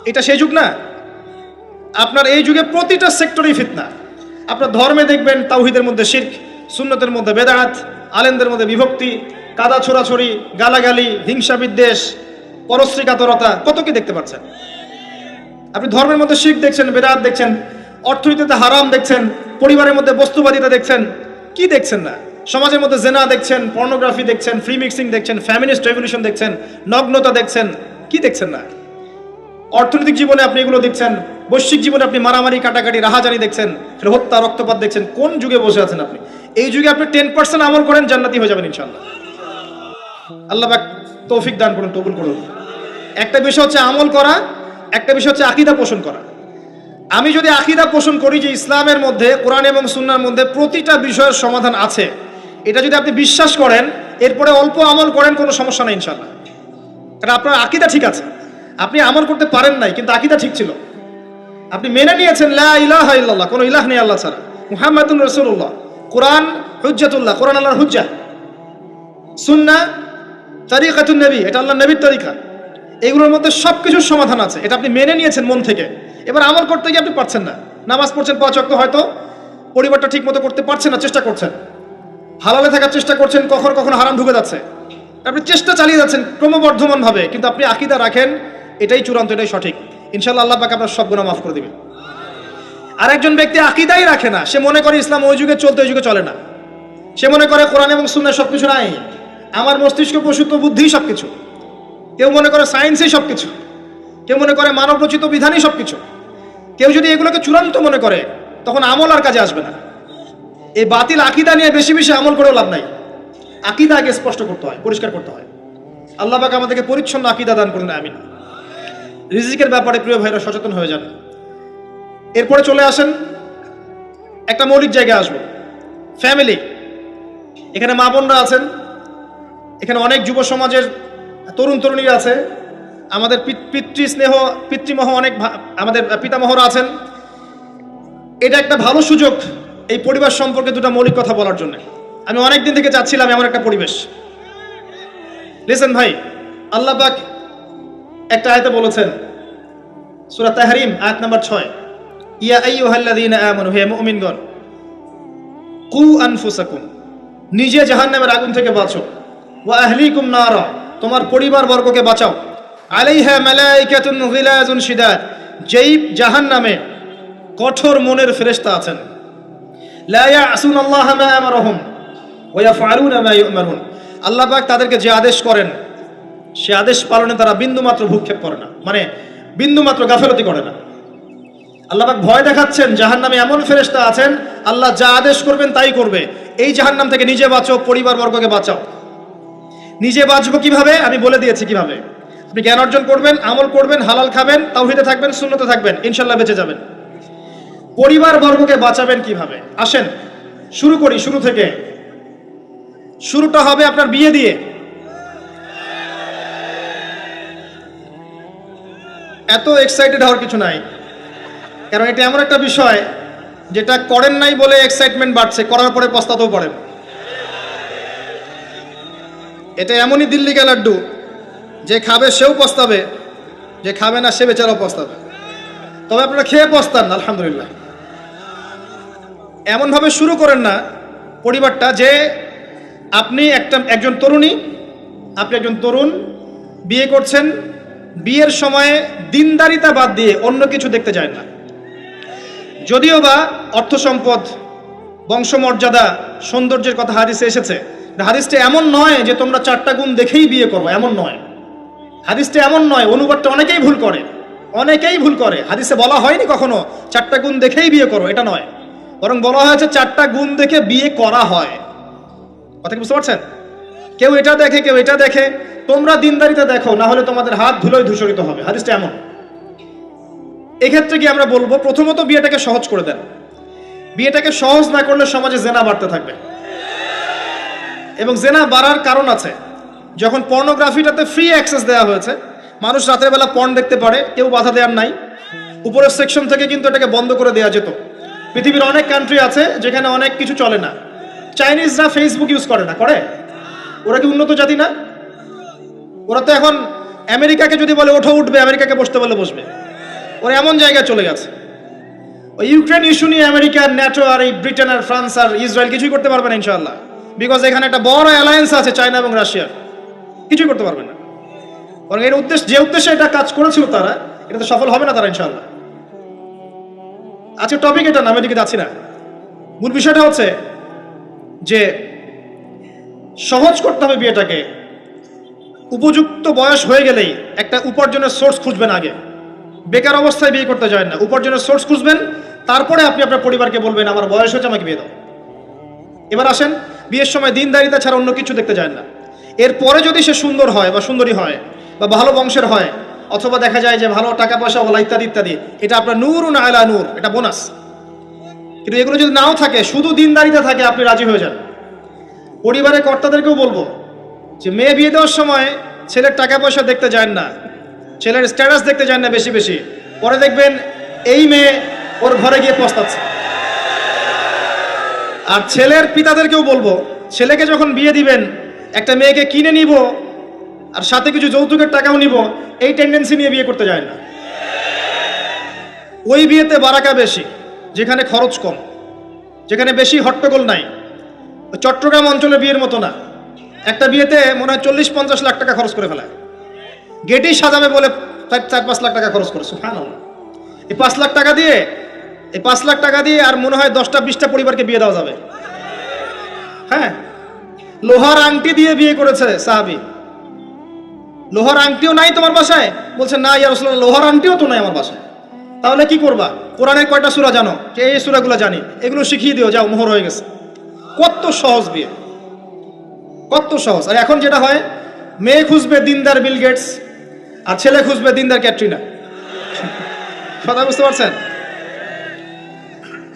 এটা সেই যুগ না? আপনার এই যুগে প্রতিটা সেক্টরেই ফিতনা। আপনার ধর্মে দেখবেন তাওহীদের মধ্যে শিরক, সুন্নতের মধ্যে বেদাত, আলেমদের মধ্যে বিভক্তি, কাদা ছোড়াছড়ি, গালাগালি, হিংসা বিদ্বেষ, পরশ্রী কাতরতা, কত কি দেখতে পাচ্ছেন। আপনি ধর্মের মধ্যে শিরক দেখছেন, বেদাত দেখছেন, অর্থনীতিতে হারাম দেখছেন, পরিবারের মধ্যে বস্তুবাদিতা দেখছেন, কি দেখছেন না? সমাজের মধ্যে জেনা দেখছেন, পর্নোগ্রাফি দেখছেন, ফ্রি মিক্সিং দেখছেন, ফ্যামিনিস্ট রেভলিউশন দেখছেন, নগ্নতা দেখছেন, কি দেখছেন না? অর্থনৈতিক জীবনে আপনি এগুলো দেখছেন, বৈশ্বিক জীবনে আপনি মারামারি, কাটাকাটি, রাহাজানি দেখছেন, হত্যা, রক্তপাত দেখছেন। কোন যুগে বসে আছেন আপনি? এই যুগে আপনি 10% আমল করেন, জান্নাতি হয়ে যাবেন ইনশাআল্লাহ। আল্লাহ পাক তৌফিক দান করুন, কবুল করুন। একটা বিষয় হচ্ছে আমল করা, একটা বিষয় হচ্ছে আকীদা পোষণ করা। আমি যদি আকীদা পোষণ করি যে ইসলামের মধ্যে, কোরআন এবং সুন্নাহর মধ্যে প্রতিটা বিষয়ের সমাধান আছে, এটা যদি আপনি বিশ্বাস করেন, এরপরে অল্প আমল করেন, কোনো সমস্যা নেই ইনশাআল্লাহ। কারণ আপনার আকীদা ঠিক আছে, আপনি আমল করতে পারেন নাই, কিন্তু আকীদা ঠিক ছিল। আপনি মেনে নিয়েছেন লা ইলাহা ইল্লাল্লাহ, কোনো ইলাহ নেই আল্লাহ ছাড়া, মুহাম্মাদুর রাসূলুল্লাহ, কোরআন হুজ্জাতুল্লাহ, কোরআন আল্লাহর হুজ্জা, সুন্নাহ তরিকাতুন নবী, এটা আল্লাহর নবীর তরিকা, এগুলোর মধ্যে সবকিছুর সমাধান আছে, এটা আপনি মেনে নিয়েছেন মন থেকে। এবার আমল করতে গিয়ে আপনি পারছেন না, নামাজ পড়ছেন 5 ওয়াক্ত, হয়তো পরিবারটা ঠিক মতো করতে পারছেন না, চেষ্টা করছেন, হালালে থাকার চেষ্টা করছেন, কখনো কখনো হারাম ঢুকে যাচ্ছে, আপনি চেষ্টা চালিয়ে যাচ্ছেন ক্রমবর্ধমান ভাবে, কিন্তু আপনি আকীদা রাখেন এটাই চূড়ান্ত, এটাই সঠিক, ইনশাআল্লাহ আল্লাহ পাক আপনার সব গুনাহ মাফ করে দিবেন। আর একজন ব্যক্তি আকীদাই রাখে না, সে মনে করে ইসলাম ওই যুগে চলতে, ওই যুগে চলে না, সে মনে করে কোরআন এবং সুন্নাহ সবকিছু নাই, আমার মস্তিষ্ক প্রসূত বুদ্ধি সবকিছু, কেউ মনে করে সায়েন্সই সবকিছু, কেউ মনে করে মানব রচিত বিধানই সবকিছু। কেউ যদি এগুলোকে চূড়ান্ত মনে করে, তখন আমল আর কাজে আসবে না। এই বাতিল আকীদা নিয়ে বেশি বেশি আমল করেও লাভ নাই, আকীদা আগে স্পষ্ট করতে হয়, পরিষ্কার করতে হয়। আল্লাহ পাক আমাদেরকে পরিচ্ছন্ন আকীদা দান করুন, আমিন। রিজিকের ব্যাপারে প্রিয় ভাইরা সচেতন হয়ে যান। এরপরে চলে আসেন একটা মৌলিক জায়গায় আসবো, ফ্যামিলি। এখানে মা বোনরা আছেন, এখানে অনেক যুব সমাজের তরুণ তরুণীরা আছে, আমাদের পিতৃমহ অনেক আমাদের পিতামহরা আছেন। এটা একটা ভালো সুযোগ এই পরিবার সম্পর্কে দুটো মৌলিক কথা বলার জন্য। আমি অনেক দিন থেকে চাচ্ছিলাম এমন একটা পরিবেশ। লিসেন ভাই, আল্লাহ পাক একটা আয়াতে বলেছেন, সূরা তাহরিম আয়াত নাম্বার 6, ইয়া আইয়ুহাল্লাযীনা আমানু, হে মুমিনগণ, কু আনফুসাকুম, নিজে জাহান্নামের আগুন থেকে বাঁচো, ওয়া আহলিকুম নারা, তোমার পরিবার বর্গকে বাঁচাও, আলাইহা মালাইকাতুন গিলাজুন শিদাদ, যেই জাহান্নামে কঠোর মনের ফেরেশতা আছেন, লা ইয়াসুনাল্লাহা মা আমারহুম ওয়া ইয়াফআলুনা মা ইউমারুন, আল্লাহ পাক তাদেরকে যে আদেশ করেন সে আদেশ পালনে তারা বিন্দুমাত্র ভূক্ষেপ করে না, মানে বিন্দুমাত্র গাফিলতি করে না। আল্লাহ পাক ভয় দেখাচ্ছেন জাহান্নামে এমন ফেরেশতা আছেন, আল্লাহ যা আদেশ করবেন তাই করবে। এই জাহান্নাম থেকে নিজে বাঁচো, পরিবার বর্গকে বাঁচাও। নিজে বাঁচবো কিভাবে? আমি বলে দিয়েছি কিভাবে। আপনি জ্ঞান অর্জন করবেন, আমল করবেন, হালাল খাবেন, তাওহীদে থাকবেন, সুন্নতে থাকবেন, ইনশাআল্লাহ বেঁচে যাবেন। পরিবার বর্গকে বাঁচাবেন কিভাবে? আসেন শুরু করি, শুরু থেকে। শুরুটা হবে আপনার বিয়ে দিয়ে। এত এক্সাইটেড হওয়ার কিছু নাই, কারণ এটা এমন একটা বিষয় যেটা করেন নাই বলে এক্সাইটমেন্ট বাড়ছে, করার পরে পস্তাতেও পারেন। এটা এমনই দিল্লি কা লাড্ডু, যে খাবে সেও পস্তাবে, যে খাবে না সে বেচারাও পস্তাবে। তবে আপনারা খেয়ে পস্তান, আলহামদুলিল্লাহ। এমনভাবে শুরু করেন না পরিবারটা যে আপনি একজন তরুণী, আপনি একজন তরুণ, বিয়ে করছেন, বিয়ের সময়ে দিনদারিতা বাদ দিয়ে অন্য কিছু দেখতে যায় না। যদিও বা অর্থ সম্পদ, বংশমর্যাদা, সৌন্দর্যের কথা হাদিসে এসেছে, হাদিসটা এমন নয় যে তোমরা 4টা গুণ দেখেই বিয়ে করো, এমন নয়। হাদিসটা এমন নয়, অনুবাদটা অনেকেই ভুল করে, অনেকেই ভুল করে। হাদিসে বলা হয়নি কখনো 4টা গুণ দেখেই বিয়ে করো, এটা নয়, বরং বলা হয়েছে 4টা গুণ দেখে বিয়ে করা হয়। কথা কি বুঝতে পারছেন? কেউ এটা দেখে, কেউ এটা দেখে, তোমরা দিনদারিতা দেখো, না হলে তোমাদের হাত ধুলোয় ধূসরিত হবে। হাদিসটা এমন। এক্ষেত্রে কি আমরা বলবো, প্রথমত বিয়েটাকে সহজ করে দেন। বিয়েটাকে সহজ না করলে সমাজে জেনা বাড়তে থাকবে, এবং জেনা বাড়ার কারণ আছে। যখন পর্নোগ্রাফিটাতে ফ্রি অ্যাক্সেস দেওয়া হয়েছে, মানুষ রাতের বেলা পর্ন দেখতে পারে, কেউ বাধা দেওয়ার নাই। উপরের সেকশন থেকে কিন্তু এটাকে বন্ধ করে দেওয়া যেত। পৃথিবীর অনেক কান্ট্রি আছে যেখানে অনেক কিছু চলে না। চাইনিজরা ফেসবুক ইউজ করে না, করে? ওরা কি উন্নত জাতি না? ওরা তো এখন আমেরিকাকে যদি বলে ওঠো উঠবে, আমেরিকাকে বসতে বলে বসবে। ওরা এমন জায়গায় চলে গেছে। ওই ইউক্রেন ইস্যু নিয়ে আমেরিকার, ন্যাটো আর এই ব্রিটেন আর ফ্রান্স আর ইসরায়েল কিছুই করতে পারবে না ইনশাআল্লাহ, বিকজ এখানে একটা বড় অ্যালায়েন্স আছে চায়না এবং রাশিয়ার, কিছুই করতে পারবে না। বরং এর উদ্দেশ্য, যে উদ্দেশ্যে এটা কাজ করেছিল তারা, এটা তো সফল হবে না তারা ইনশাআল্লাহ। আজকে টপিক এটা না, আমি এদিকে যাচ্ছি না। মূল বিষয়টা হচ্ছে যে সহজ করতে হবে বিয়েটাকে। উপযুক্ত বয়স হয়ে গেলেই একটা উপার্জনের সোর্স খুঁজবেন আগে। বেকার অবস্থায় বিয়ে করতে যায় না, উপার্জনের সোর্স খুঁজবেন, তারপরে আপনি আপনার পরিবারকে বলবেন আমার বয়স হয়েছে, আমাকে বিয়ে দাও। এবার আসেন, বিয়ের সময় দিনদারিতা ছাড়া অন্য কিছু দেখতে যায় না। এরপরে যদি সে সুন্দর হয় বা সুন্দরী হয় বা ভালো বংশের হয়, অথবা দেখা যায় যে ভালো টাকা পয়সা ওলা ইত্যাদি ইত্যাদি, এটা আপনার নূরুন আলা নূর, এটা বোনাস। কিন্তু এগুলো যদি নাও থাকে, শুধু দিনদারিতে থাকে, আপনি রাজি হয়ে যান। পরিবারের কর্তাদেরকেও বলবো যে মেয়ে বিয়ে দেওয়ার সময় ছেলের টাকা পয়সা দেখতে যায় না, ছেলের স্ট্যাটাস দেখতে যায় না বেশি বেশি, পরে দেখবেন এই মেয়ে ওর ঘরে গিয়ে পস্তাচ্ছে। আর ছেলের পিতাদেরকেও বলবো, ছেলেকে যখন বিয়ে দিবেন, একটা মেয়েকে কিনে নিব আর সাথে কিছু যৌতুকের টাকাও নিব, এই টেন্ডেন্সি নিয়ে বিয়ে করতে যায় না। ওই বিয়েতে বারাকা বেশি, যেখানে খরচ কম, যেখানে বেশি হট্টগোল নাই। চট্টগ্রাম অঞ্চলের বিয়ের মতো না, একটা বিয়েতে মনে হয় 40-50 লাখ টাকা খরচ করে ফেলায়, গেটেই সাজাবে বলে 4-5 লাখ টাকা খরচ করে। সুবহানাল্লাহ। এই 5 লাখ টাকা দিয়ে, এই 5 লাখ টাকা দিয়ে আর মনে হয় 10টা-20টা পরিবারকে বিয়ে দেওয়া যাবে। হ্যাঁ, লোহার আংটি দিয়ে বিয়ে করেছে সাহাবী। লোহার আংটিও নাই তোমার বাসায়? বলছে না ইয়া রাসূলুল্লাহ, লোহার আংটিও তো নাই আমার বাসায়। তাহলে কি করবা? কোরআনের কয়টা সূরা জানো? যে এই সূরাগুলো জানি, এগুলো শিখিয়ে দিও, যাও, মোহর হয়ে গেছে। কত সহজ বিয়ে, কত সহজ। আর এখন যেটা হয়, মেয়ে খুঁজবে দিনদার বিল গেটস, আর ছেলে খুঁজবে দিনদার ক্যাটরিনা। কথা বুঝতে পারছেন?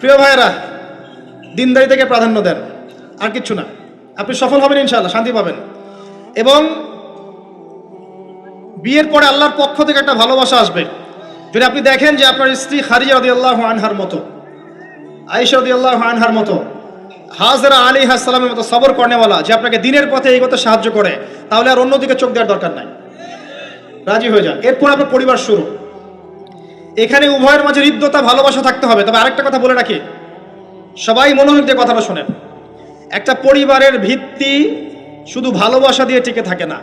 প্রিয় ভাইয়েরা, দিনদারি থেকে প্রাধান্য দেন, আর কিচ্ছু না। আপনি সফল হবেন ইনশাআল্লাহ, শান্তি পাবেন। এবং বিয়ের পরে আল্লাহর পক্ষ থেকে একটা ভালোবাসা আসবে। যদি আপনি দেখেন যে আপনার স্ত্রী খাদিজা রাদিয়াল্লাহু আনহার মতো, আয়েশা রাদিয়াল্লাহু আনহার মতো, হাজরা আলাইহিস সালামের মতো সবর করেনেওয়ালা, যে আপনাকে দিনের পথে এগোতে সাহায্য করে, তাহলে আর অন্যদিকে চোখ দেওয়ার দরকার নাই, রাজি হয়ে যান। এরপর আপনার পরিবার শুরু। এখানে উভয়ের মাঝে হৃদ্যতা, ভালোবাসা থাকতে হবে। তবে আরেকটা কথা বলে রাখি, সবাই মনোযোগ দিয়ে কথাটা শোনেন। একটা পরিবারের ভিত্তি শুধু ভালোবাসা দিয়ে টিকে থাকে না,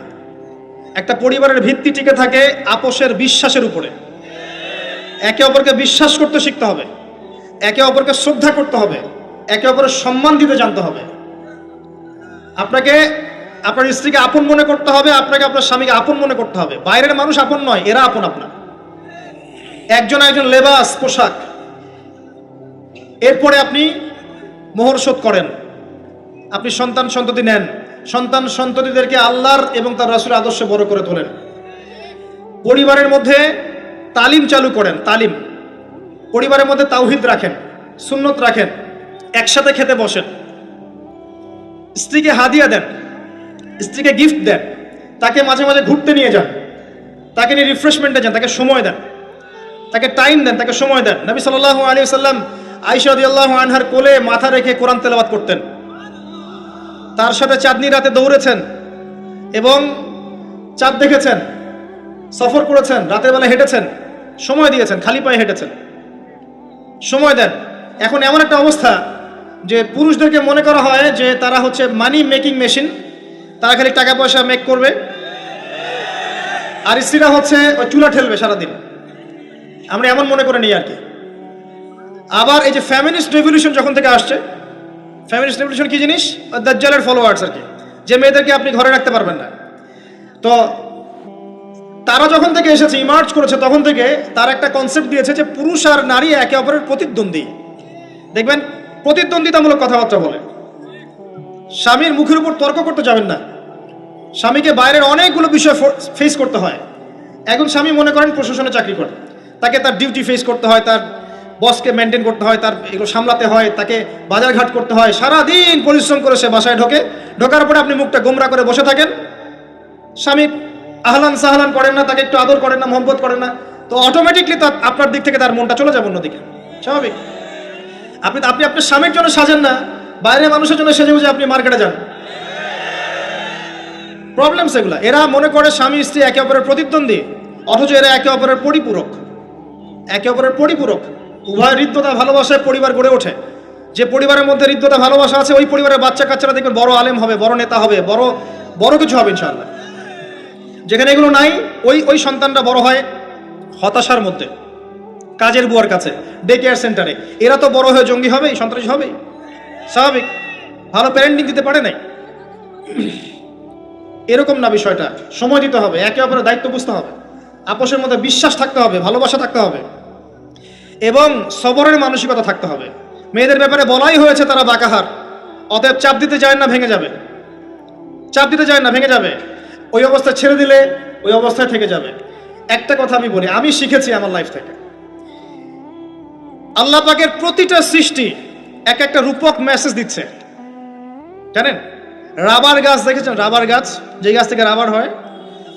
একটা পরিবারের ভিত্তি টিকে থাকে আপোষের বিশ্বাসের উপরে। একে অপরকে বিশ্বাস করতে শিখতে হবে, একে অপরকে শ্রদ্ধা করতে হবে, একে অপরের সম্মান দিতে জানতে হবে। আপনাকে আপনার স্ত্রীকে আপন মনে করতে হবে, আপনাকে আপনার স্বামীকে আপন মনে করতে হবে। বাইরের মানুষ আপন নয়, এরা আপন আপনার। একজন একজন লেবাস, পোশাক। এরপরে আপনি মোহর শোধ করেন, আপনি সন্তান সন্ততি নেন, সন্তান সন্ততিদেরকে আল্লাহর এবং তার রাসূলের আদর্শে বড় করে তোলেন। পরিবারের মধ্যে তালিম চালু করেন, তালিম। পরিবারের মধ্যে তাওহীদ রাখেন, সুন্নত রাখেন, একসাথে খেতে বসেন। স্ত্রীকে হাদিয়া দেন, স্ত্রীকে গিফট দেন, তাকে মাঝে মাঝে ঘুরতে নিয়ে যান, তাকে নিয়ে রিফ্রেশমেন্টে যান, তাকে সময় দেন, তাকে টাইম দেন, তাকে সময় দেন। নবী সাল্লাল্লাহু আলাইহি ওয়াসাল্লাম আয়েশা রাদিয়াল্লাহু আনহার কোলে মাথা রেখে কোরআন তেলাওয়াত করতেন, তার সাথে চাঁদনি রাতে দৌড়েছেন এবং চাঁদ দেখেছেন, সফর করেছেন, রাতের বেলা হেঁটেছেন, সময় দিয়েছেন, খালি পায়ে হেঁটেছেন। সময় দেন। এখন এমন একটা অবস্থা যে পুরুষদেরকে মনে করা হয় যে তারা হচ্ছে মানি মেকিং মেশিন, তারা খালি টাকা পয়সা মেক করবে, আর স্ত্রীরা হচ্ছে ওই চুলা ঠেলবে সারাদিন। আমরা এমন মনে করে নিই আর কি। আবার এই যে ফ্যামিনিস্ট রেভলিউশন যখন থেকে আসছে, ফ্যামিনিস্ট রেভলিউশন কি জিনিস? দাজ্জালের ফলোয়ার্স আর কি, যে মেয়েদেরকে আপনি ঘরে রাখতে পারবেন না। তো তারা যখন থেকে এসেছে, ইমার্জ করেছে, তখন থেকে তারা একটা কনসেপ্ট দিয়েছে যে পুরুষ আর নারী একে অপরের প্রতিদ্বন্দ্বী। দেখবেন প্রতিদ্বন্দ্বিতামূলক কথাবার্তা বলে। স্বামীর মুখের উপর তর্ক করতে যাবেন না, স্বামীকে বাইরের অনেকগুলো বিষয় ফেস করতে হয়। এখন স্বামী মনে করেন প্রশাসনে চাকরি করে, তাকে তার ডিউটি ফেস করতে হয়, তার বসকে মেনটেন করতে হয়, তার এগুলো সামলাতে হয়, তাকে বাজারঘাট করতে হয়, সারাদিন পরিশ্রম করে সে বাসায় ঢোকার পরে আপনি মুখটা গোমরা করে বসে থাকেন। স্বামী আহলান সাহলান করেন না, তাকে একটু আদর করেন না, মহব্বত করেন না, তো অটোমেটিকলি আপনার দিক থেকে তার মনটা চলে যাবে অন্যদিকে, স্বাভাবিক। আপনি আপনার স্বামীর জন্য সাজেন না, বাইরের মানুষের জন্য সেজে বুঝে আপনি মার্কেটে যান। প্রবলেম সেগুলা। এরা মনে করে স্বামী স্ত্রী একে অপরের প্রতিদ্বন্দ্বী, অথচ এরা একে অপরের পরিপূরক, একে অপরের পরিপূরক। উভয় হৃদ্যতা ভালোবাসায় পরিবার গড়ে ওঠে। যে পরিবারের মধ্যে হৃদ্যতা ভালোবাসা আছে, ওই পরিবারের বাচ্চা কাচ্চারা দেখবেন বড় আলেম হবে, বড় নেতা হবে, বড় কিছু হবে ইনশাআল্লাহ। যেখানে এগুলো নাই, ওই সন্তানরা বড় হয় হতাশার মধ্যে, কাজের বুয়ার কাছে, ডে কেয়ার সেন্টারে। এরা তো বড় হয়ে জঙ্গি হবে, সন্ত্রাসী হবে, স্বাভাবিক। ভালো প্যারেন্টিং দিতে পারে নাই। এরকম না বিষয়টা। সময় দিতে হবে, একে অপরের দায়িত্ব বুঝতে হবে, আপোষের মধ্যে বিশ্বাস থাকতে হবে, ভালোবাসা থাকতে হবে এবং সবরের মানসিকতা থাকতে হবে। মেয়েদের ব্যাপারে বলাই হয়েছে তারা বাঁকাহার, অতএব চাপ দিতে যায় না, ভেঙে যাবে। চাপ দিতে যায় না, ভেঙে যাবে। ওই অবস্থায় ছেড়ে দিলে ওই অবস্থায় থেকে যাবে। একটা কথা আমি বলি, আমি শিখেছি আমার লাইফ থেকে, আল্লাহ পাকের প্রতিটা সৃষ্টি এক একটা রূপক মেসেজ দিচ্ছে। জানেন, রাবার গাছ দেখেছেন? রাবার গাছ, যে গাছ থেকে রাবার হয়,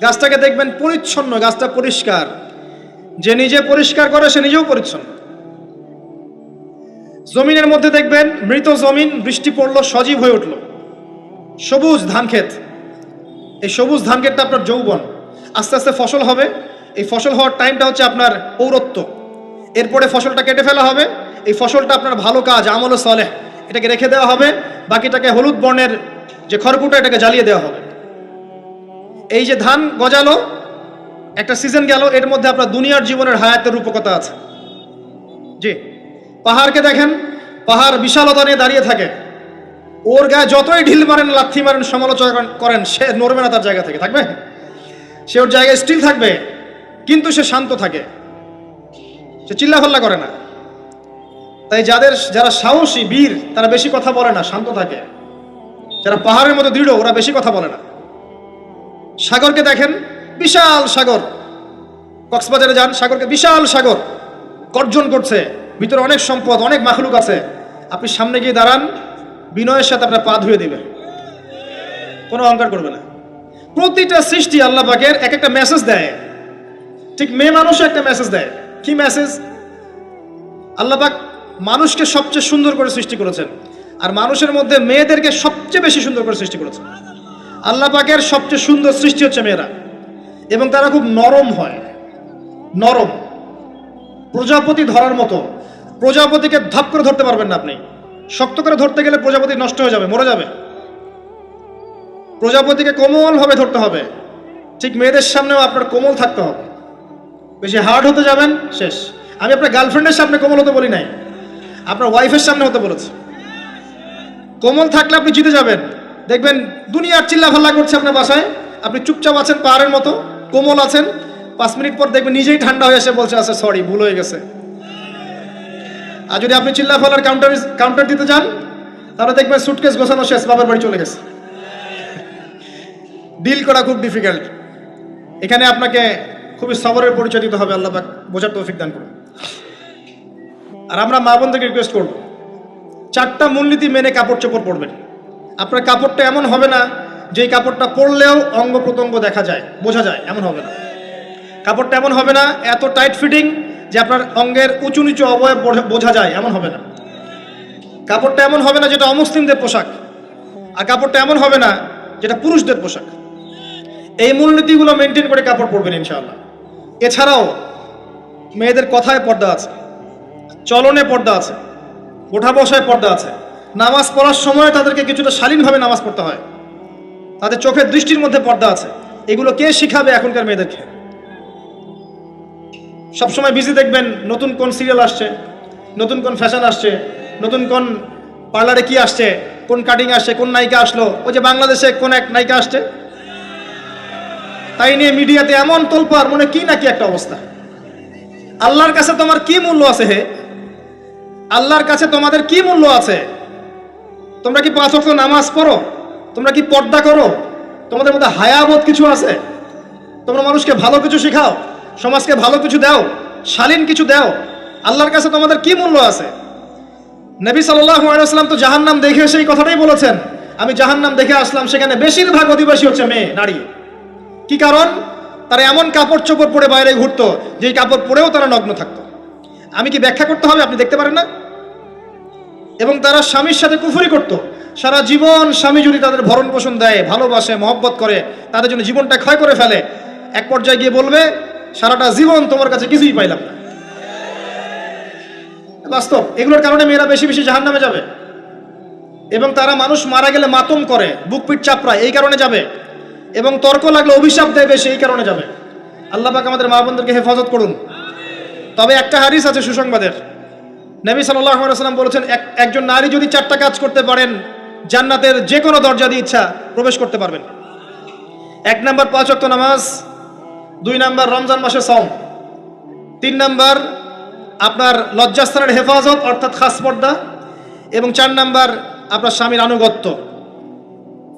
গাছটাকে দেখবেন পরিচ্ছন্ন, গাছটা পরিষ্কার, যে নিজে পরিষ্কার করে সে নিজেও পরিচ্ছন্ন। জমিনের মধ্যে দেখবেন মৃত জমিন, বৃষ্টি পড়লো, সজীব হয়ে উঠলো, সবুজ ধান ক্ষেত। এই সবুজ ধান ক্ষেতটা আপনার যৌবন, আস্তে আস্তে ফসল হবে। এই ফসল হওয়ার টাইমটা হচ্ছে আপনার পৌরত্ব। এরপরে ফসলটা কেটে ফেলা হবে। এই ফসলটা আপনার ভালো কাজ, আমল সালেহ, এটাকে রেখে দেওয়া হবে। বাকিটাকে হলুদ বর্ণের যে খড়কুটো, এটাকে জ্বালিয়ে দেওয়া হবে। এই যে ধান গজালো, একটা সিজন গেল, এর মধ্যে আপনার দুনিয়ার জীবনের হায়াতের রূপকতা আছে। জি, পাহাড়কে দেখেন, পাহাড় বিশালতা নিয়ে দাঁড়িয়ে থাকে, ওর গায়ে যতই ঢিল মারেন, লাথি মারেন, সমালোচনা করেন, সে নড়বে না তার জায়গা থেকে, থাকবে, সে ওর জায়গায় স্টিল থাকবে, কিন্তু সে শান্ত থাকে, সে চিল্লাফাল্লা করে না। তাই যারা সাহসী বীর, তারা বেশি কথা বলে না, শান্ত থাকে। যারা পাহাড়ের মতো দৃঢ়, ওরা বেশি কথা বলে না। সাগরকে দেখেন, বিশাল সাগর, কক্সবাজারে যান, সাগরকে বিশাল সাগর গর্জন করছে, ভিতরে অনেক সম্পদ, অনেক মাখলুক আছে। আপনি সামনে গিয়ে দাঁড়ান, বিনয়ের সাথে আপনার পা ধুয়ে দিবে, কোনো অহংকার করবে না। প্রতিটা সৃষ্টি আল্লাহ পাকের এক একটা মেসেজ দেয়। ঠিক মেয়ে মানুষও একটা মেসেজ দেয়। কি মেসেজ? আল্লাহ পাক মানুষকে সবচেয়ে সুন্দর করে সৃষ্টি করেছেন, আর মানুষের মধ্যে মেয়েদেরকে সবচেয়ে বেশি সুন্দর করে সৃষ্টি করেছেন। আল্লাহ পাকের সবচেয়ে সুন্দর সৃষ্টি হচ্ছে মেয়েরা, এবং তারা খুব নরম হয়, নরম, প্রজাপতি ধরার মতো। প্রজাপতিকে ধাপ করে ধরতে পারবেন না আপনি, শক্ত করে ধরতে গেলে প্রজাপতি নষ্ট হয়ে যাবে, মরে যাবে। প্রজাপতিকে কোমল ভাবে ধরতে হবে। ঠিক মেয়েদের সামনেও আপনার কোমল থাকতে হবে। বেশি হার্ড হতে যাবেন, শেষ। আমি আপনার গার্লফ্রেন্ডের সামনে কোমল হতে বলি নাই, আপনার ওয়াইফের সামনে হতে বলেছি। কোমল থাকলে আপনি জিতে যাবেন। দেখবেন দুনিয়ার চিল্লাফাল্লা করছে আপনার বাসায়, আপনি চুপচাপ আছেন পাহাড়ের মতো, কোমল আছেন। 5 মিনিট পর দেখবেন নিজেই ঠান্ডা হয়ে এসে বলছে, আচ্ছা সরি, ভুল হয়ে গেছে। আর যদি আপনি চিল্লাফাল্লার কাউন্টার দিতে যান, তাহলে দেখবেন সুটকেস গোছানো শেষ, বাবার বাড়ি চলে গেছে। ডিল করা খুব ডিফিকাল্ট। এখানে আপনাকে খুবই সবরের পরিচয় দিতে হবে। আল্লাহ পাক বোঝার তৌফিক দান করুন। আর আমরা মা বোনদেরকে রিকোয়েস্ট করব, 4টা মূলনীতি মেনে কাপড় চোপড় পরবেন। আপনার কাপড়টা এমন হবে না যেই কাপড়টা পরলেও অঙ্গ প্রত্যঙ্গ দেখা যায়, বোঝা যায়, এমন হবে না। কাপড়টা এমন হবে না এত টাইট ফিটিং যে আপনার অঙ্গের উঁচু নিচু অবয়ব বোঝা যায়, এমন হবে না। কাপড়টা এমন হবে না যেটা অমুসলিমদের পোশাক, আর কাপড়টা এমন হবে না যেটা পুরুষদের পোশাক। এই মূলনীতিগুলো মেনটেন করে কাপড় পরবেন ইনশাআল্লাহ। এছাড়াও মেয়েদের কথায় পর্দা আছে, চলনে পর্দা আছে, ওঠা বসায় পর্দা আছে। নামাজ পড়ার সময় তাদেরকে কিছুটা শালীনভাবে নামাজ পড়তে হয়, তাদের চোখের দৃষ্টির মধ্যে পর্দা আছে। এগুলো কে শিখাবে এখনকার মেয়েদেরকে? সবসময় বিজি দেখবেন, নতুন কোন সিরিয়াল আসছে, নতুন কোন ফ্যাশন আসছে, নতুন কোন পার্লারে কি আসছে, কোন কাটিং আসছে, কোন নায়িকা আসলো। ওই যে বাংলাদেশে কোন এক নায়িকা আসছে, তাই নিয়ে মিডিয়াতে এমন তোলপাড়, মনে কি নাকি একটা অবস্থা। আল্লাহর কাছে তোমার কি মূল্য আছে হে? আল্লাহর কাছে তোমাদের কি মূল্য আছে? তোমরা কি 5 ওয়াক্ত নামাজ পড়ো? তোমরা কি পর্দা করো? তোমাদের মধ্যে হায়াবোধ কিছু আছে? তোমরা মানুষকে ভালো কিছু শেখাও, সমাজকে ভালো কিছু দাও, শালীন কিছু দাও। আল্লাহর কাছে তোমাদের কি মূল্য আছে? নবী সাল্লাল্লাহু আলাইহি ওয়াসাল্লাম তো জাহান্নাম দেখে সেই কথাটাই বলেছেন, আমি জাহান্নাম দেখে আসলাম, সেখানে বেশিরভাগ অধিবাসী হচ্ছে মেয়ে, নারী। কি কারণ? তারা এমন কাপড় চোপড় পরে বাইরে ঘুরতো, যেই কাপড় পরেও তারা নগ্ন থাকতো। আমি কি ব্যাখ্যা করতে হবে? আপনি দেখতে পারেন না? এবং তারা স্বামীর সাথে কুফরি করত। সারা জীবন স্বামী যদি তাদের ভরণ পোষণ দেয়, ভালোবাসে, মহব্বত করে, তাদের জন্য জীবনটা ক্ষয় করে ফেলে, এক পর্যায়ে গিয়ে বলবে, সারাটা জীবন তোমার কাছে কিছুই পাইলাম না। বাস্তব। এগুলোর কারণে মেয়েরা বেশি বেশি জাহান্নামে যাবে। এবং তারা মানুষ মারা গেলে মাতম করে, বুক পিঠ চাপড়ায়, এই কারণে যাবে। এবং তর্ক লাগলে অভিশাপ দেয় বেশি, এই কারণে যাবে। আল্লাহ পাক আমাদের মা বোনদেরকে হেফাজত করুন। তবে একটা হাদিস আছে সুসংবাদের। নবী সাল্লাল্লাহু আলাইহি ওয়াসাল্লাম বলেছেন, একজন নারী যদি 4টা কাজ করতে পারেন, জান্নাতের যে কোনো দরজা দিয়ে ইচ্ছা প্রবেশ করতে পারবেন। 1 নাম্বার 5 ওয়াক্ত নামাজ, 2 নাম্বার রমজান মাসে সওম, 3 নাম্বার আপনার লজ্জাস্থানের হেফাজত অর্থাৎ খাস পর্দা, এবং 4 নাম্বার আপনার স্বামীর আনুগত্য।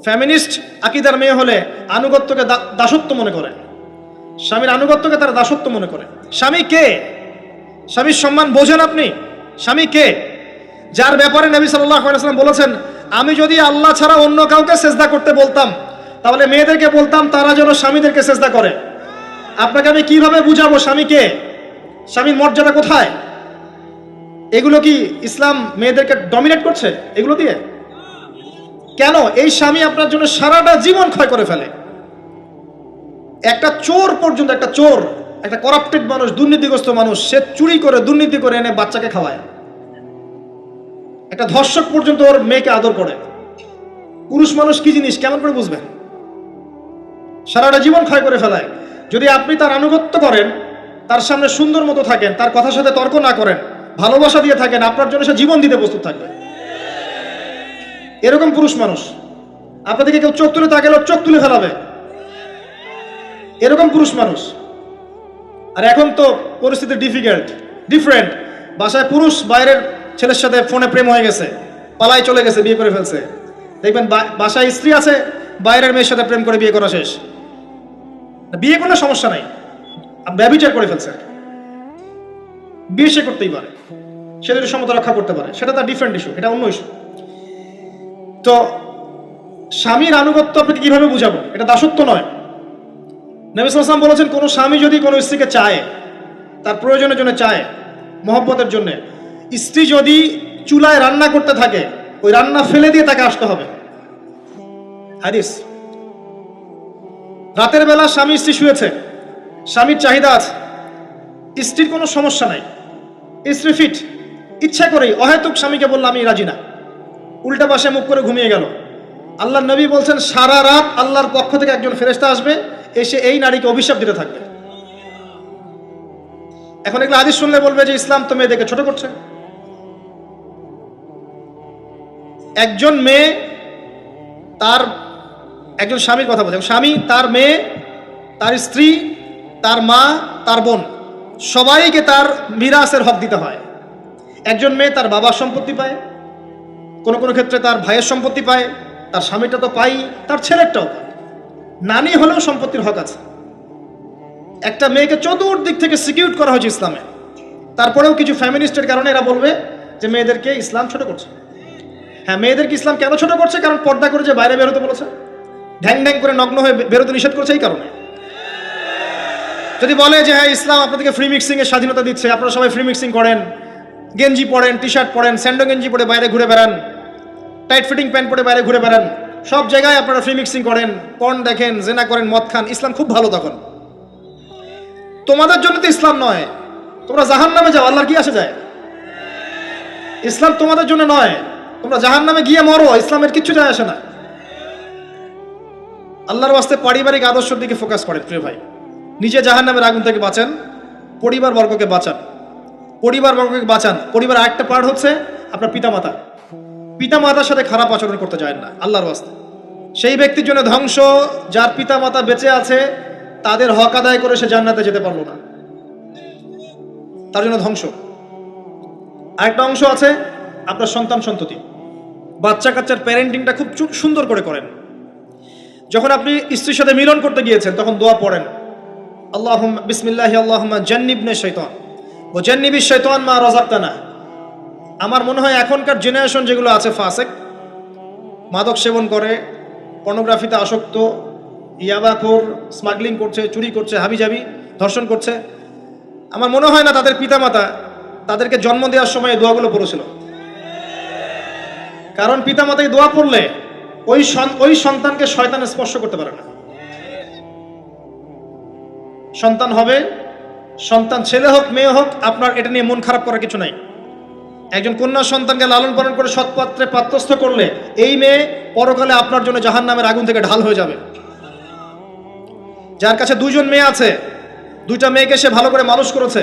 ফ্যামিনিস্ট আকীদার মেয়ে হলে আনুগত্যকে দাসত্ব মনে করে, স্বামীর আনুগত্যকে তারা দাসত্ব মনে করে। স্বামী কে? স্বামীর সম্মান বোঝেন আপনি? স্বামী কে? যার ব্যাপারে নবী সাল্লাল্লাহু আলাইহি ওয়াসাল্লাম বলেছেন, আমি যদি আল্লাহ ছাড়া অন্য কাউকে সেজদা করতে বলতাম, তাহলে মেয়েদেরকে বলতাম তারা যেন স্বামীদেরকে সেজদা করে। আপনাকে আমি কিভাবে বুঝাবো স্বামী কে? স্বামীর মর্যাদা কোথায়? এগুলো কি ইসলাম মেয়েদেরকে ডমিনেট করছে এগুলো দিয়ে? কেন? এই স্বামী আপনার জন্য সারাটা জীবন ক্ষয় করে ফেলে। একটা চোর পর্যন্ত, একটা চোর, একটা করাপ্টেড মানুষ, দুর্নীতিগ্রস্ত মানুষ, সে চুরি করে দুর্নীতি করে এনে বাচ্চাকে খাওয়ায়। একটা ধর্ষক পর্যন্ত ওর মেয়েকে আদর করে। পুরুষ মানুষ কি জিনিস কেমন করে বুঝবেন? সারাটা জীবন ক্ষয় করে ফেলায়। যদি আপনি তার আনুগত্য করেন, তার সামনে সুন্দর মতো থাকেন, তার কথার সাথে তর্ক না করেন, ভালোবাসা দিয়ে থাকেন, আপনার জন্য সে জীবন দিতে প্রস্তুত থাকবে। এরকম পুরুষ মানুষ। আপনাদেরকে কেউ চোখ তুলে তাকালে চোখ তুলে ফেলাবে, এরকম পুরুষ মানুষ। আর এখন তো পরিস্থিতি ডিফারেন্ট। বাসায় পুরুষ বাইরের ছেলের সাথে ফোনে প্রেম হয়ে গেছে, পালাই চলে গেছে, বিয়ে করে ফেলছে। দেখবেন বাসায় স্ত্রী আছে, বাইরের মেয়ের সাথে প্রেম করে বিয়ে করা শেষ। বিয়ে কোনো সমস্যা নাই, ব্যভিচার করে ফেলছে। বিয়ে সে করতেই পারে, সে যদি সমতা রক্ষা করতে পারে, সেটা তার ডিফারেন্ট ইস্যু, এটা অন্য ইস্যু। তো স্বামীর আনুগত্য আপনাকে কিভাবে বুঝাবো? এটা দাসত্ব নয়। নবী সাল্লাল্লাহু আলাইহি ওয়াসাল্লাম বলেছেন, কোনো স্বামী যদি কোনো স্ত্রীকে চায়, তার প্রয়োজনের জন্য চায়, মহব্বতের জন্য, স্ত্রী যদি চুলায় রান্না করতে থাকে, ওই রান্না ফেলে দিয়ে তাকে আসতে হবে। হাদিস। রাতের বেলা স্বামী স্ত্রী শুয়েছে, স্বামীর চাহিদা আছে, স্ত্রীর কোনো সমস্যা নাই, স্ত্রী ফিট, ইচ্ছা করেই অহেতুক স্বামীকে বলল আমি রাজি না, উল্টা পাশে মুখ করে ঘুমিয়ে গেল। আল্লাহর নবী বলছেন সারা রাত আল্লাহর পক্ষ থেকে একজন ফেরেশতা আসবে, এসে এই নারীকে অভিশাপ দিতে থাকবে। এখন এগুলো হাদিস শুনলে বলবে যে ইসলাম তো মেয়েদেরকে ছোট করছে। একজন মেয়ে তার, একজন স্বামীর কথা বলছে, স্বামী, তার মেয়ে, তার স্ত্রী, তার মা, তার বোন, সবাইকে তার মিরাসের হক দিতে হয়। একজন মেয়ে তার বাবার সম্পত্তি পায়, কোনো কোনো ক্ষেত্রে তার ভাইয়ের সম্পত্তি পায়, তার স্বামীটা তো পাই, তার ছেলেরটাও পায়, নানি হলেও সম্পত্তির হক আছে। একটা মেয়েকে চতুর্দিক থেকে সিকিউর করা হয়েছে ইসলামে। তারপরেও কিছু ফ্যামিনিস্টের কারণে এরা বলবে যে মেয়েদেরকে ইসলাম ছোট করছে। হ্যাঁ, মেয়েদেরকে ইসলাম কেন ছোট করছে? কারণ পর্দা করে যে বাইরে বেরোতে বলেছে, ঢ্যাং ঢ্যাং করে নগ্ন হয়ে বেরোতে নিষেধ করছে, এই কারণে। যদি বলে যে হ্যাঁ ইসলাম আপনাদেরকে ফ্রি মিক্সিং এর স্বাধীনতা দিচ্ছে, আপনারা সবাই ফ্রি মিক্সিং করেন, গেঞ্জি পরেন, টি শার্ট পরেন, স্যান্ডো গেঞ্জি পরে বাইরে ঘুরে বেড়ান, টাইট ফিটিং প্যান্ট পরে বাইরে ঘুরে বেড়ান, সব জায়গায় আপনারা ফ্রি মিক্সিং করেন, পর্ন দেখেন, জেনা করেন, মদ খান, ইসলাম খুব ভালো। তখন তোমাদের জন্য তো ইসলাম নয়, তোমরা জাহান্নামে যাও, আল্লাহর কি আসে যায়? ইসলাম তোমাদের জন্য নয়, তোমরা জাহান্নামে গিয়ে মরো, ইসলামের কিচ্ছু যায় আসে না। আল্লাহর ওয়াস্তে পারিবারিক আদর্শের দিকে ফোকাস করেন প্রিয় ভাই। নিজে জাহান্নামের আগুন থেকে বাঁচান, পরিবার বর্গকে বাঁচান, পরিবার আরেকটা পার্ট হচ্ছে আপনার পিতামাতা। পিতামাতার সাথে খারাপ আচরণ করতে যায় না আল্লাহর ওয়াস্তে। সেই ব্যক্তির জন্য ধ্বংস যার পিতামাতা বেঁচে আছে, তাদের হক আদায় করে সে জান্নাতে যেতে পারলো না, তার জন্য ধ্বংস। আরেকটা অংশ আছে আপনার সন্তান সন্ততি। বাচ্চা কাচ্চার প্যারেন্টিংটা খুব সুন্দর করে করেন। যখন আপনি স্ত্রীর সাথে মিলন করতে গিয়েছেন, তখন দোয়া পড়েন, আল্লাহুম্মা বিসমিল্লাহি আল্লাহুম্মা জান্নিবনা শাইতান ওয়া জান্নিবিশ শাইতান মা রাযাকতানা। আমার মনে হয় এখনকার জেনারেশন যেগুলো আছে ফাসেক, মাদক সেবন করে, পর্নোগ্রাফিতে আসক্ত, ইয়াবাখোর, স্মাগলিং করছে, চুরি করছে, হাবিজাবি, ধর্ষণ করছে, আমার মনে হয় না তাদের পিতামাতা তাদেরকে জন্ম দেওয়ার সময় এই দোয়াগুলো পড়েছিল। কারণ পিতামাতাকে দোয়া পড়লে ওই সন্তানকে শয়তান স্পর্শ করতে পারে না। সন্তান হবে, সন্তান ছেলে হোক মেয়ে হোক, আপনার এটা নিয়ে মন খারাপ করার কিছু নাই। একজন কন্যা সন্তানকে লালন পালন করে সৎপাত্রে পাত্রস্থ করলে এই মেয়ে পরকালে আপনার জন্য জাহান্নামের আগুন থেকে ঢাল হয়ে যাবে। যার কাছে দুইজন মেয়ে আছে, দুইটা মেয়েকে সে ভালো করে মানুষ করেছে,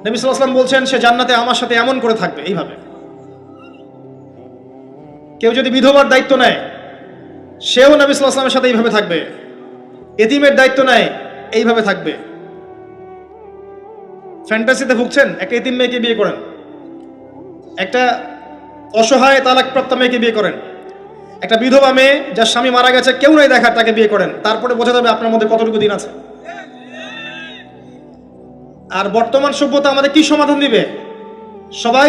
নবী সাল্লাল্লাহু আলাইহি ওয়াসাল্লাম বলছেন সে জান্নাতে আমার সাথে এমন করে থাকবে, এইভাবে। কেউ যদি বিধবার দায়িত্ব নেয়, সেও নবী সাল্লাল্লাহু আলাইহি ওয়াসাল্লামের সাথে এইভাবে থাকবে। এতিমের দায়িত্ব নেয়, এইভাবে থাকবে। ফ্যান্টাসিতে ভুগছেন, একটা এতিম মেয়েকে বিয়ে করেন, একটা অসহায় তালাকপ্রাপ্ত মেয়েকে বিয়ে করেন, একটা বিধবা মেয়ে যার স্বামী মারা গেছে, কেউ নাই দেখার, তাকে বিয়ে করেন, তারপরে বোঝা যাবে আপনার মধ্যে কতটুকু দিন আছে। আর বর্তমান সভ্যতা আমাদের কি সমাধান দিবে? সবাই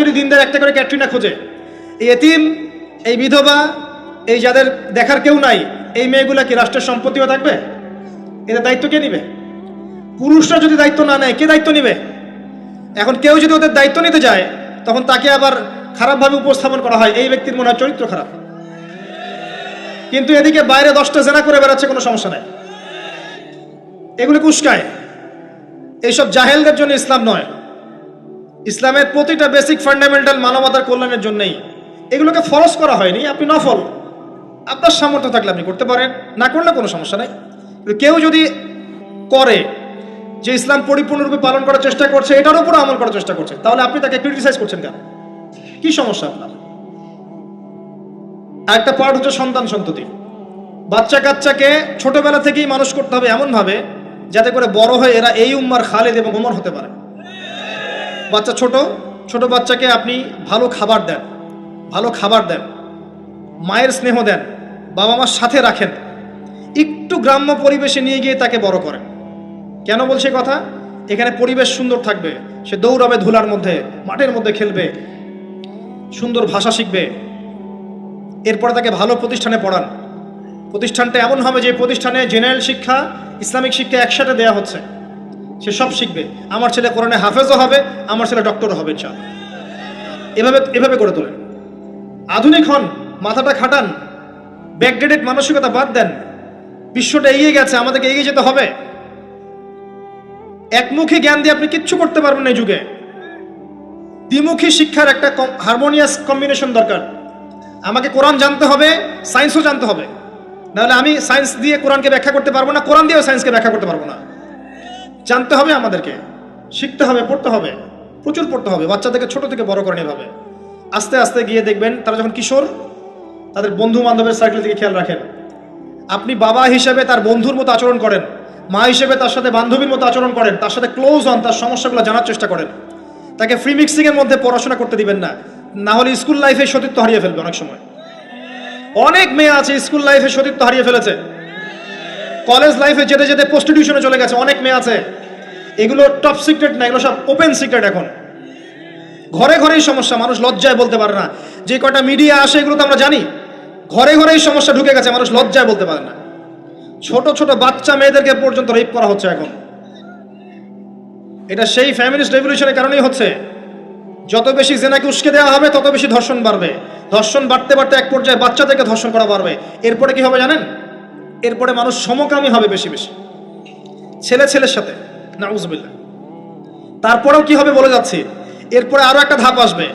যদি দিনদার একটা করে ক্যাটরিনা খোঁজে, এই এতিম, এই বিধবা, এই যাদের দেখার কেউ নাই, এই মেয়েগুলা কি রাষ্ট্রের সম্পত্তি হয়ে থাকবে? এদের দায়িত্ব কে নিবে? পুরুষরা যদি দায়িত্ব না নেয়, কে দায়িত্ব নিবে? এখন কেউ যদি ওদের দায়িত্ব নিতে যায়, তখন তাকে আবার খারাপভাবে উপস্থাপন করা হয়, এই ব্যক্তির মনে হয় চরিত্র খারাপ। কিন্তু এদিকে বাইরে 10টা জেনা করে বেড়াচ্ছে, কোনো সমস্যা নাই, এগুলি উস্কায়। এইসব জাহেলদের জন্য ইসলাম নয়। ইসলামের প্রতিটা বেসিক ফান্ডামেন্টাল মানবতার কল্যাণের জন্যই। এগুলোকে ফরজ করা হয়নি, আপনি নফল, আপনার সামর্থ্য থাকলে আপনি করতে পারেন, না করলে কোনো সমস্যা নাই। কেউ যদি করে যে ইসলাম পরিপূর্ণরূপে পালন করার চেষ্টা করছে, এটার উপর আমল করার চেষ্টা করছে, তাহলে আপনি তাকে ক্রিটিসাইজ করছেন কেন? কি সমস্যা আপনার? একটা পার্ট হচ্ছে সন্তান সন্ততি। বাচ্চা কাচ্চাকে ছোটবেলা থেকেই মানুষ করতে হবে এমন ভাবে যাতে করে বড় হয়ে এরা এই উম্মার খালেদ এবং ওমর হতে পারে। বাচ্চা ছোট বাচ্চাকে আপনি ভালো খাবার দেন, মায়ের স্নেহ দেন, বাবা মার সাথে রাখেন, একটু গ্রাম্য পরিবেশে নিয়ে গিয়ে তাকে বড় করেন। কেন বলছে কথা? এখানে পরিবেশ সুন্দর থাকবে, সে দৌড়াবে ধুলার মধ্যে, মাঠের মধ্যে খেলবে, সুন্দর ভাষা শিখবে। এরপরে তাকে ভালো প্রতিষ্ঠানে পড়ান। প্রতিষ্ঠানটা এমন হবে যে প্রতিষ্ঠানে জেনারেল শিক্ষা, ইসলামিক শিক্ষা একসাথে দেয়া হচ্ছে, সে সব শিখবে। আমার ছেলে কোরআনে হাফেজও হবে, আমার ছেলে ডক্টরও হবে ইনশাআল্লাহ। এভাবে করে তোলেন। আধুনিক হন, মাথাটা খাটান, ব্যাকডেটেড মানসিকতা বাদ দেন। বিশ্বটা এগিয়ে গেছে, আমাদেরকে এগিয়ে যেতে হবে। একমুখী জ্ঞান দিয়ে আপনি কিচ্ছু করতে পারবেন না এই যুগে। দ্বিমুখী শিক্ষার একটা হারমোনিয়াস কম্বিনেশন দরকার। আমাকে কোরআন জানতে হবে, সায়েন্সও জানতে হবে, নাহলে আমি সায়েন্স দিয়ে কোরআনকে ব্যাখ্যা করতে পারবো না, কোরআন দিয়েও সায়েন্সকে ব্যাখ্যা করতে পারবো না। জানতে হবে, আমাদেরকে শিখতে হবে, পড়তে হবে, প্রচুর পড়তে হবে। বাচ্চাদেরকে ছোট থেকে বড় করেন এভাবে। আস্তে আস্তে গিয়ে দেখবেন তারা যখন কিশোর, তাদের বন্ধু বান্ধবের সার্কেল থেকে খেয়াল রাখেন। আপনি বাবা হিসেবে তার বন্ধুর মতো আচরণ করেন, মা হিসেবে তার সাথে বান্ধবীর মতো আচরণ করেন, তার সাথে ক্লোজ হন, তার সমস্যাগুলো জানার চেষ্টা করেন। তাকে ফ্রি মিক্সিংয়ের মধ্যে পড়াশোনা করতে দিবেন না, না হলে স্কুল লাইফে সতীত্ব হারিয়ে ফেলবে। অনেক সময় অনেক মেয়ে আছে স্কুল লাইফে সতীত্ব হারিয়ে ফেলেছে, কলেজ লাইফে যেতে যেতে প্রস্টিটিউশনে চলে গেছে। অনেক মেয়ে আছে, এগুলো টপ সিক্রেট না, এগুলো সব ওপেন সিক্রেট। এখন ঘরে ঘরেই সমস্যা, মানুষ লজ্জায় বলতে পারে না। যে কটা মিডিয়া আসে এগুলো তো আমরা জানি, ঘরে ঘরেই সমস্যা ঢুকে গেছে, মানুষ লজ্জায় বলতে পারে না। ছোট ছোট বাচ্চা মেয়েদেরকে পর্যন্ত রেপ করা হচ্ছে এখন। এটা সেই ফ্যামিলিস্ট রেভলিউশনের কারণেই হচ্ছে। যত বেশি জেনাকে উস্কে দেওয়া হবে, তত বেশি ধর্ষণ বাড়বে। ধর্ষণ বাড়তে বাড়তে এক পর্যায়ে বাচ্চাদেরকে ধর্ষণ করা বাড়বে। এরপরে কি হবে জানেন? এরপরে মানুষ সমকামী হবে বেশি বেশি, ছেলের সাথে, নাউজুবিল্লাহ। তারপরেও কি হবে বলে যাচ্ছি, এরপরে আরো একটা ধাপ আসবে,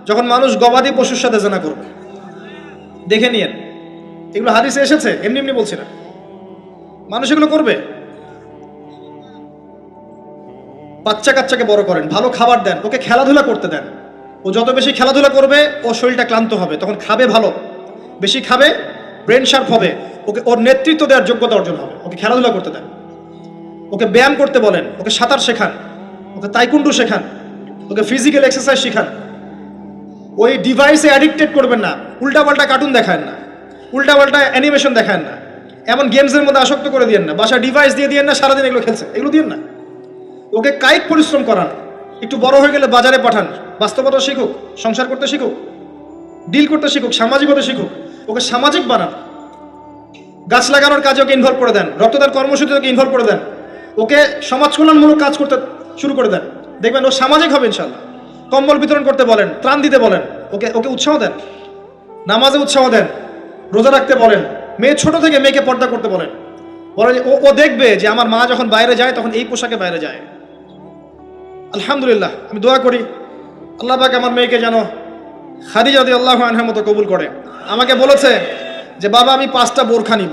যখন মানুষ গবাদি পশুর সাথে জেনা করবে। দেখে নিয়েন, এগুলো হাদিসে এসেছে, এমনি এমনি বলছি না, মানুষ এগুলো করবে। বাচ্চা কাচ্চাকে বড় করেন, ভালো খাবার দেন, ওকে খেলাধুলা করতে দেন। ও যত বেশি খেলাধুলা করবে, ও শরীরটা ক্লান্ত হবে, তখন খাবে ভালো, বেশি খাবে, ব্রেন শার্প হবে, ওকে ওর নেতৃত্ব দেওয়ার যোগ্যতা অর্জন হবে। ওকে খেলাধুলা করতে দেন, ওকে ব্যায়াম করতে বলেন, ওকে সাঁতার শেখান, ওকে তাইকুন্ডু শেখান, ওকে ফিজিক্যাল এক্সারসাইজ শেখান। ওই ডিভাইসে অ্যাডিক্টেড করবেন না, উল্টাপাল্টা কার্টুন দেখান না, উল্টাপাল্টা অ্যানিমেশন দেখান না, এমন গেমসের মধ্যে আসক্ত করে দিয়েন না, বাসা ডিভাইস দিয়ে দিয়েন না, সারাদিন এগুলো খেলছে, এগুলো দিয়েন না। ওকে কায়িক পরিশ্রম করান, একটু বড় হয়ে গেলে বাজারে পাঠান, বাস্তবতা শিখুক, সংসার করতে শিখুক, ডিল করতে শিখুক, সামাজিক হতে শিখুক। ওকে সামাজিক বানান, গাছ লাগানোর কাজে ওকে ইনভলভ করে দেন, রক্তদান কর্মসূচিতে ওকে ইনভলভ করে দেন, ওকে সমাজ কল্যাণমূলক কাজ করতে শুরু করে দেন। দেখবেন ও সামাজিক হবে ইনশাল্লাহ। কম্বল বিতরণ করতে বলেন, ত্রাণ দিতে বলেন, ওকে উৎসাহ দেন, নামাজে উৎসাহ দেন, রোজা রাখতে বলেন। মেয়ে ছোট থেকে মেয়েকে পর্দা করতে বলেন, বলেন ও দেখবে যে আমার মা যখন বাইরে যায় তখন এই পোশাকে বাইরে যায়। আলহামদুলিল্লাহ, আমি দোয়া করি আল্লাহ পাক আমার মেয়েকে যেন খাদিজা রাদিয়াল্লাহু আনহার মতো কবুল করে। আমাকে বলেছে যে বাবা আমি 5টা বোরখা নিব।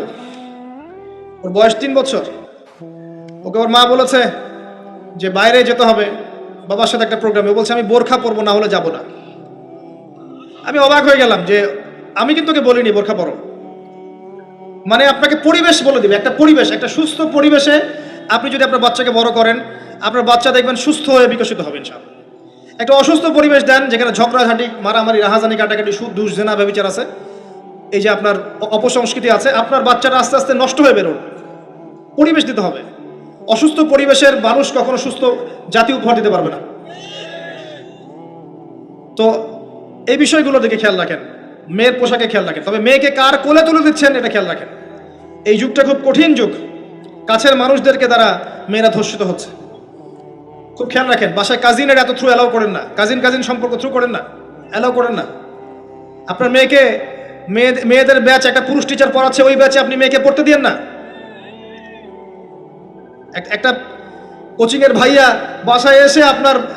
ওর বয়স 3 বছর। ওকে ওর মা বলেছে যে বাইরে যেতে হবে বাবার সাথে একটা প্রোগ্রামে, বলছে আমি বোরখা পরবো, না হলে যাব না। আমি অবাক হয়ে গেলাম যে আমি কিন্তু ওকে বলিনি বোরখা পরো, মানে আপনাকে পরিবেশ বলে দিবে। একটা পরিবেশ, একটা সুস্থ পরিবেশে আপনি যদি আপনার বাচ্চাকে বড় করেন, আপনার বাচ্চা দেখবেন সুস্থ হয়ে বিকশিত হবে ইনশাআল্লাহ। একটা অসুস্থ পরিবেশ দেন যেখানে ঝগড়াঝাঁটি, মারামারি, রাহাজানি, কাটাকাটি, সুদ, ঘুষ, জেনা, ব্যভিচার আছে, এই যে আপনার অপসংস্কৃতি আছে, আপনার বাচ্চাটা আস্তে আস্তে নষ্ট হয়ে বেরোন। পরিবেশ দিতে হবে। অসুস্থ পরিবেশের মানুষ কখনো সুস্থ জাতি উপহার দিতে পারবে না। তো এই বিষয়গুলোর দিকে খেয়াল রাখেন, মেয়ের পোশাকে খেয়াল রাখেন, তবে মেয়েকে কার কোলে তুলে দিচ্ছেন এটা খেয়াল রাখেন। এই যুগটা খুব কঠিন যুগ, কাছের মানুষদেরকে দ্বারা মেয়েরা ধর্ষিত হচ্ছে, খুব খেয়াল রাখেন। বাসায় কাজিনের এত থ্রু অ্যালাউ করেন না, কাজিন সম্পর্ক থ্রু করেন না, অ্যালাউ করেন না। আপনার মেয়েকে মেয়েদের ব্যাচ একটা পুরুষ টিচার পড়াচ্ছে, ওই ব্যাচে আপনি মেয়েকে পড়তে দিয়েন না। একটা কোচিং এর ভাইয়া বাসায় এসে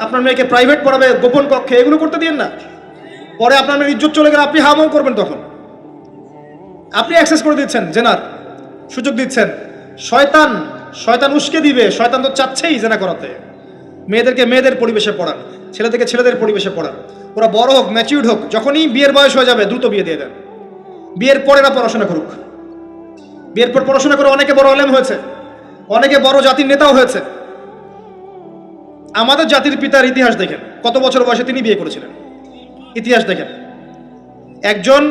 আপনার মেয়েকে প্রাইভেট পড়াবে গোপন কক্ষে, এগুলো করতে দিয়েন না। পরে আপনার মেয়ের ইজ্জত চলে গেলে আপনি হামাও করবেন, তখন আপনি অ্যাক্সেস করে দিচ্ছেন, জেনার সুযোগ দিচ্ছেন। শয়তান উস্কে দিবে, শয়তান তো চাচ্ছেই জেনা করাতে। মেয়েদেরকে মেয়েদের পরিবেশে পড়ান, ছেলেদেরকে ছেলেদের পরিবেশে পড়ান। ওরা বড় হোক, ম্যাচিউর্ড হোক, যখনই বিয়ের বয়স হয়ে যাবে দ্রুত বিয়ে দিয়ে দেন। বিয়ের পরে না পড়াশোনা করুক, বিয়ের পর পড়াশোনা করে অনেকে বড় আলেম হয়েছে, অনেকে বড় জাতির নেতাও হয়েছে। আমাদের জাতির পিতার ইতিহাস দেখেন, কত বছর বয়সে তিনি বিয়ে করেছিলেন, ইতিহাস দেখেন। একজন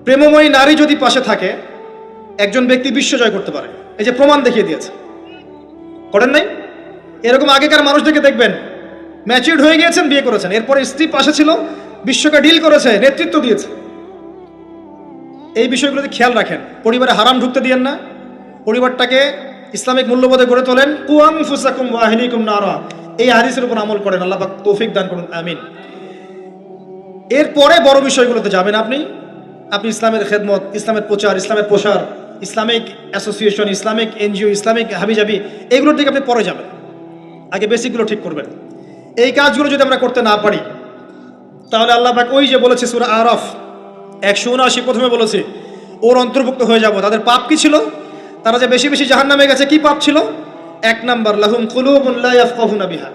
প্রেমময়ী নারী যদি পাশে থাকে, একজন ব্যক্তি বিশ্ব জয় করতে পারে। এই যে প্রমাণ দেখিয়ে দিয়েছে, করেন নাই? এরকম আগেকার মানুষদেরকে দেখবেন, ম্যাচিউরড হয়ে গিয়েছেন, বিয়ে করেছেন, এরপরে স্ত্রী পাশে ছিল, বিশ্বকে ডিল করেছে, নেতৃত্ব দিয়েছে। এই বিষয়গুলোতে খেয়াল রাখেন। পরিবারে হারাম ঢুকতে দিয়েন না, পরিবারটাকে ইসলামিক মূল্যবোধে গড়ে তোলেন। কু আনফুসাকুম ওয়া আহলিকুম নারা, এই হাদিসের উপর আমল করেন। আল্লাহ পাক তৌফিক দান করুন, আমিন। এরপরে বড় বিষয়গুলোতে যাবেন আপনি ইসলামের খেদমত, ইসলামের প্রচার, ইসলামের প্রসার, Islamic association, Islamic NGO, Islamic হাবিজাবি, এগুলোর দিকে আপনি পরে যাবেন। আগে বেসিকগুলো ঠিক করবেন। এই কাজগুলো যদি আমরা করতে না পারি, তাহলে আল্লাহ পাক ওই যে বলেছে সূরা আরাফ 179 প্রথমে বলেছে, ওর অন্তর্ভুক্ত হয়ে যাব। তাদের পাপ কি ছিল? তারা যে বেশি বেশি জাহান্নামে গেছে, কি পাপ ছিল? 1 নাম্বার, লাহুম কুলুবুন লা ইয়াফকাহুনা বিহা,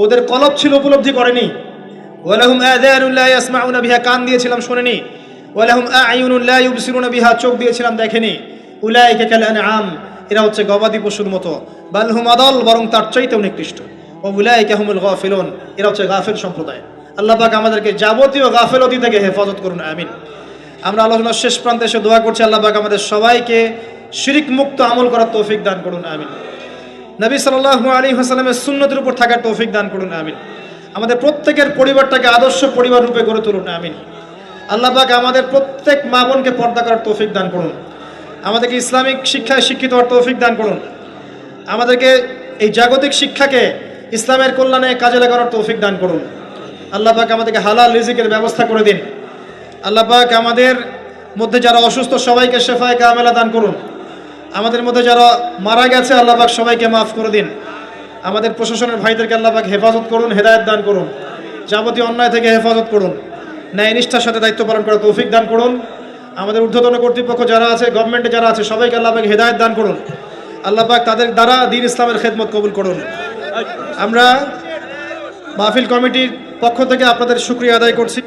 ওদের কলব ছিল, উপলব্ধি করেনি। ওয়া লাহুম আযানুন লা ইয়াসমাউনা বিহা, কান দিয়েছিলাম শোনেনি। ওয়া লাহুম আ'য়ুনুন লা ইউবসিরুনা বিহা, চোখ দিয়েছিলাম দেখেনি। উলাইকা কাল আনআম, এরা হচ্ছে গবাদি পশুর মতো। বাল হুম আদাল, বরং তার চাইতেও নিকৃষ্ট। ওয়া উলাইকা হুমুল গাফিলুন, এরা হচ্ছে গাফিল সম্প্রদায়। আল্লাহ পাক আমাদেরকে যাবতীয় গাফিলতি থেকে হেফাজত করুন, আমিন। আমরা আলোচনার শেষ প্রান্তে এসে দোয়া করছি, আল্লাহ পাক আমাদের সবাইকে শিরিক মুক্ত আমল করার তৌফিক দান করুন, আমিন। নবী সাল্লাল্লাহু আলাইহি ওয়াসাল্লামের সুন্নতের উপর থাকার তৌফিক দান করুন, আমিন। আমাদের প্রত্যেকের পরিবারটাকে আদর্শ পরিবার রূপে গড়ে তুলুন, আমিন। আল্লাহ পাক আমাদের প্রত্যেক মা বোনকে পর্দা করার তৌফিক দান করুন, আমাদেরকে ইসলামিক শিক্ষায় শিক্ষিত হওয়ার তৌফিক দান করুন, আমাদেরকে এই জাগতিক শিক্ষাকে ইসলামের কল্যাণে কাজে লাগানোর তৌফিক দান করুন। আল্লাহ পাক আমাদেরকে হালাল রিজিকের ব্যবস্থা করে দিন। আল্লাহ পাক আমাদের মধ্যে যারা অসুস্থ সবাইকে শেফায়ে কামেলা দান করুন। আমাদের মধ্যে যারা মারা গেছে আল্লাহ পাক সবাইকে মাফ করে দিন। আমাদের প্রশাসনের ভাইদেরকে আল্লাহ পাক হেফাজত করুন, হেদায়েত দান করুন, যাবতীয় অন্যায় থেকে হেফাজত করুন, ন্যায় নিষ্ঠার সাথে দায়িত্ব পালন করার তৌফিক দান করুন। আমাদের ঊর্ধ্বতন কর্তৃপক্ষ যারা আছে, গভর্নমেন্টে যারা আছে, সবাইকে আল্লাহ পাক হেদায়েত দান করুন। আল্লাহ পাক তাদের দ্বারা দ্বীন ইসলামের খেদমত কবুল করুন। আমরা মাহফিল কমিটির পক্ষ থেকে আপনাদের শুকরিয়া আদায় করছি।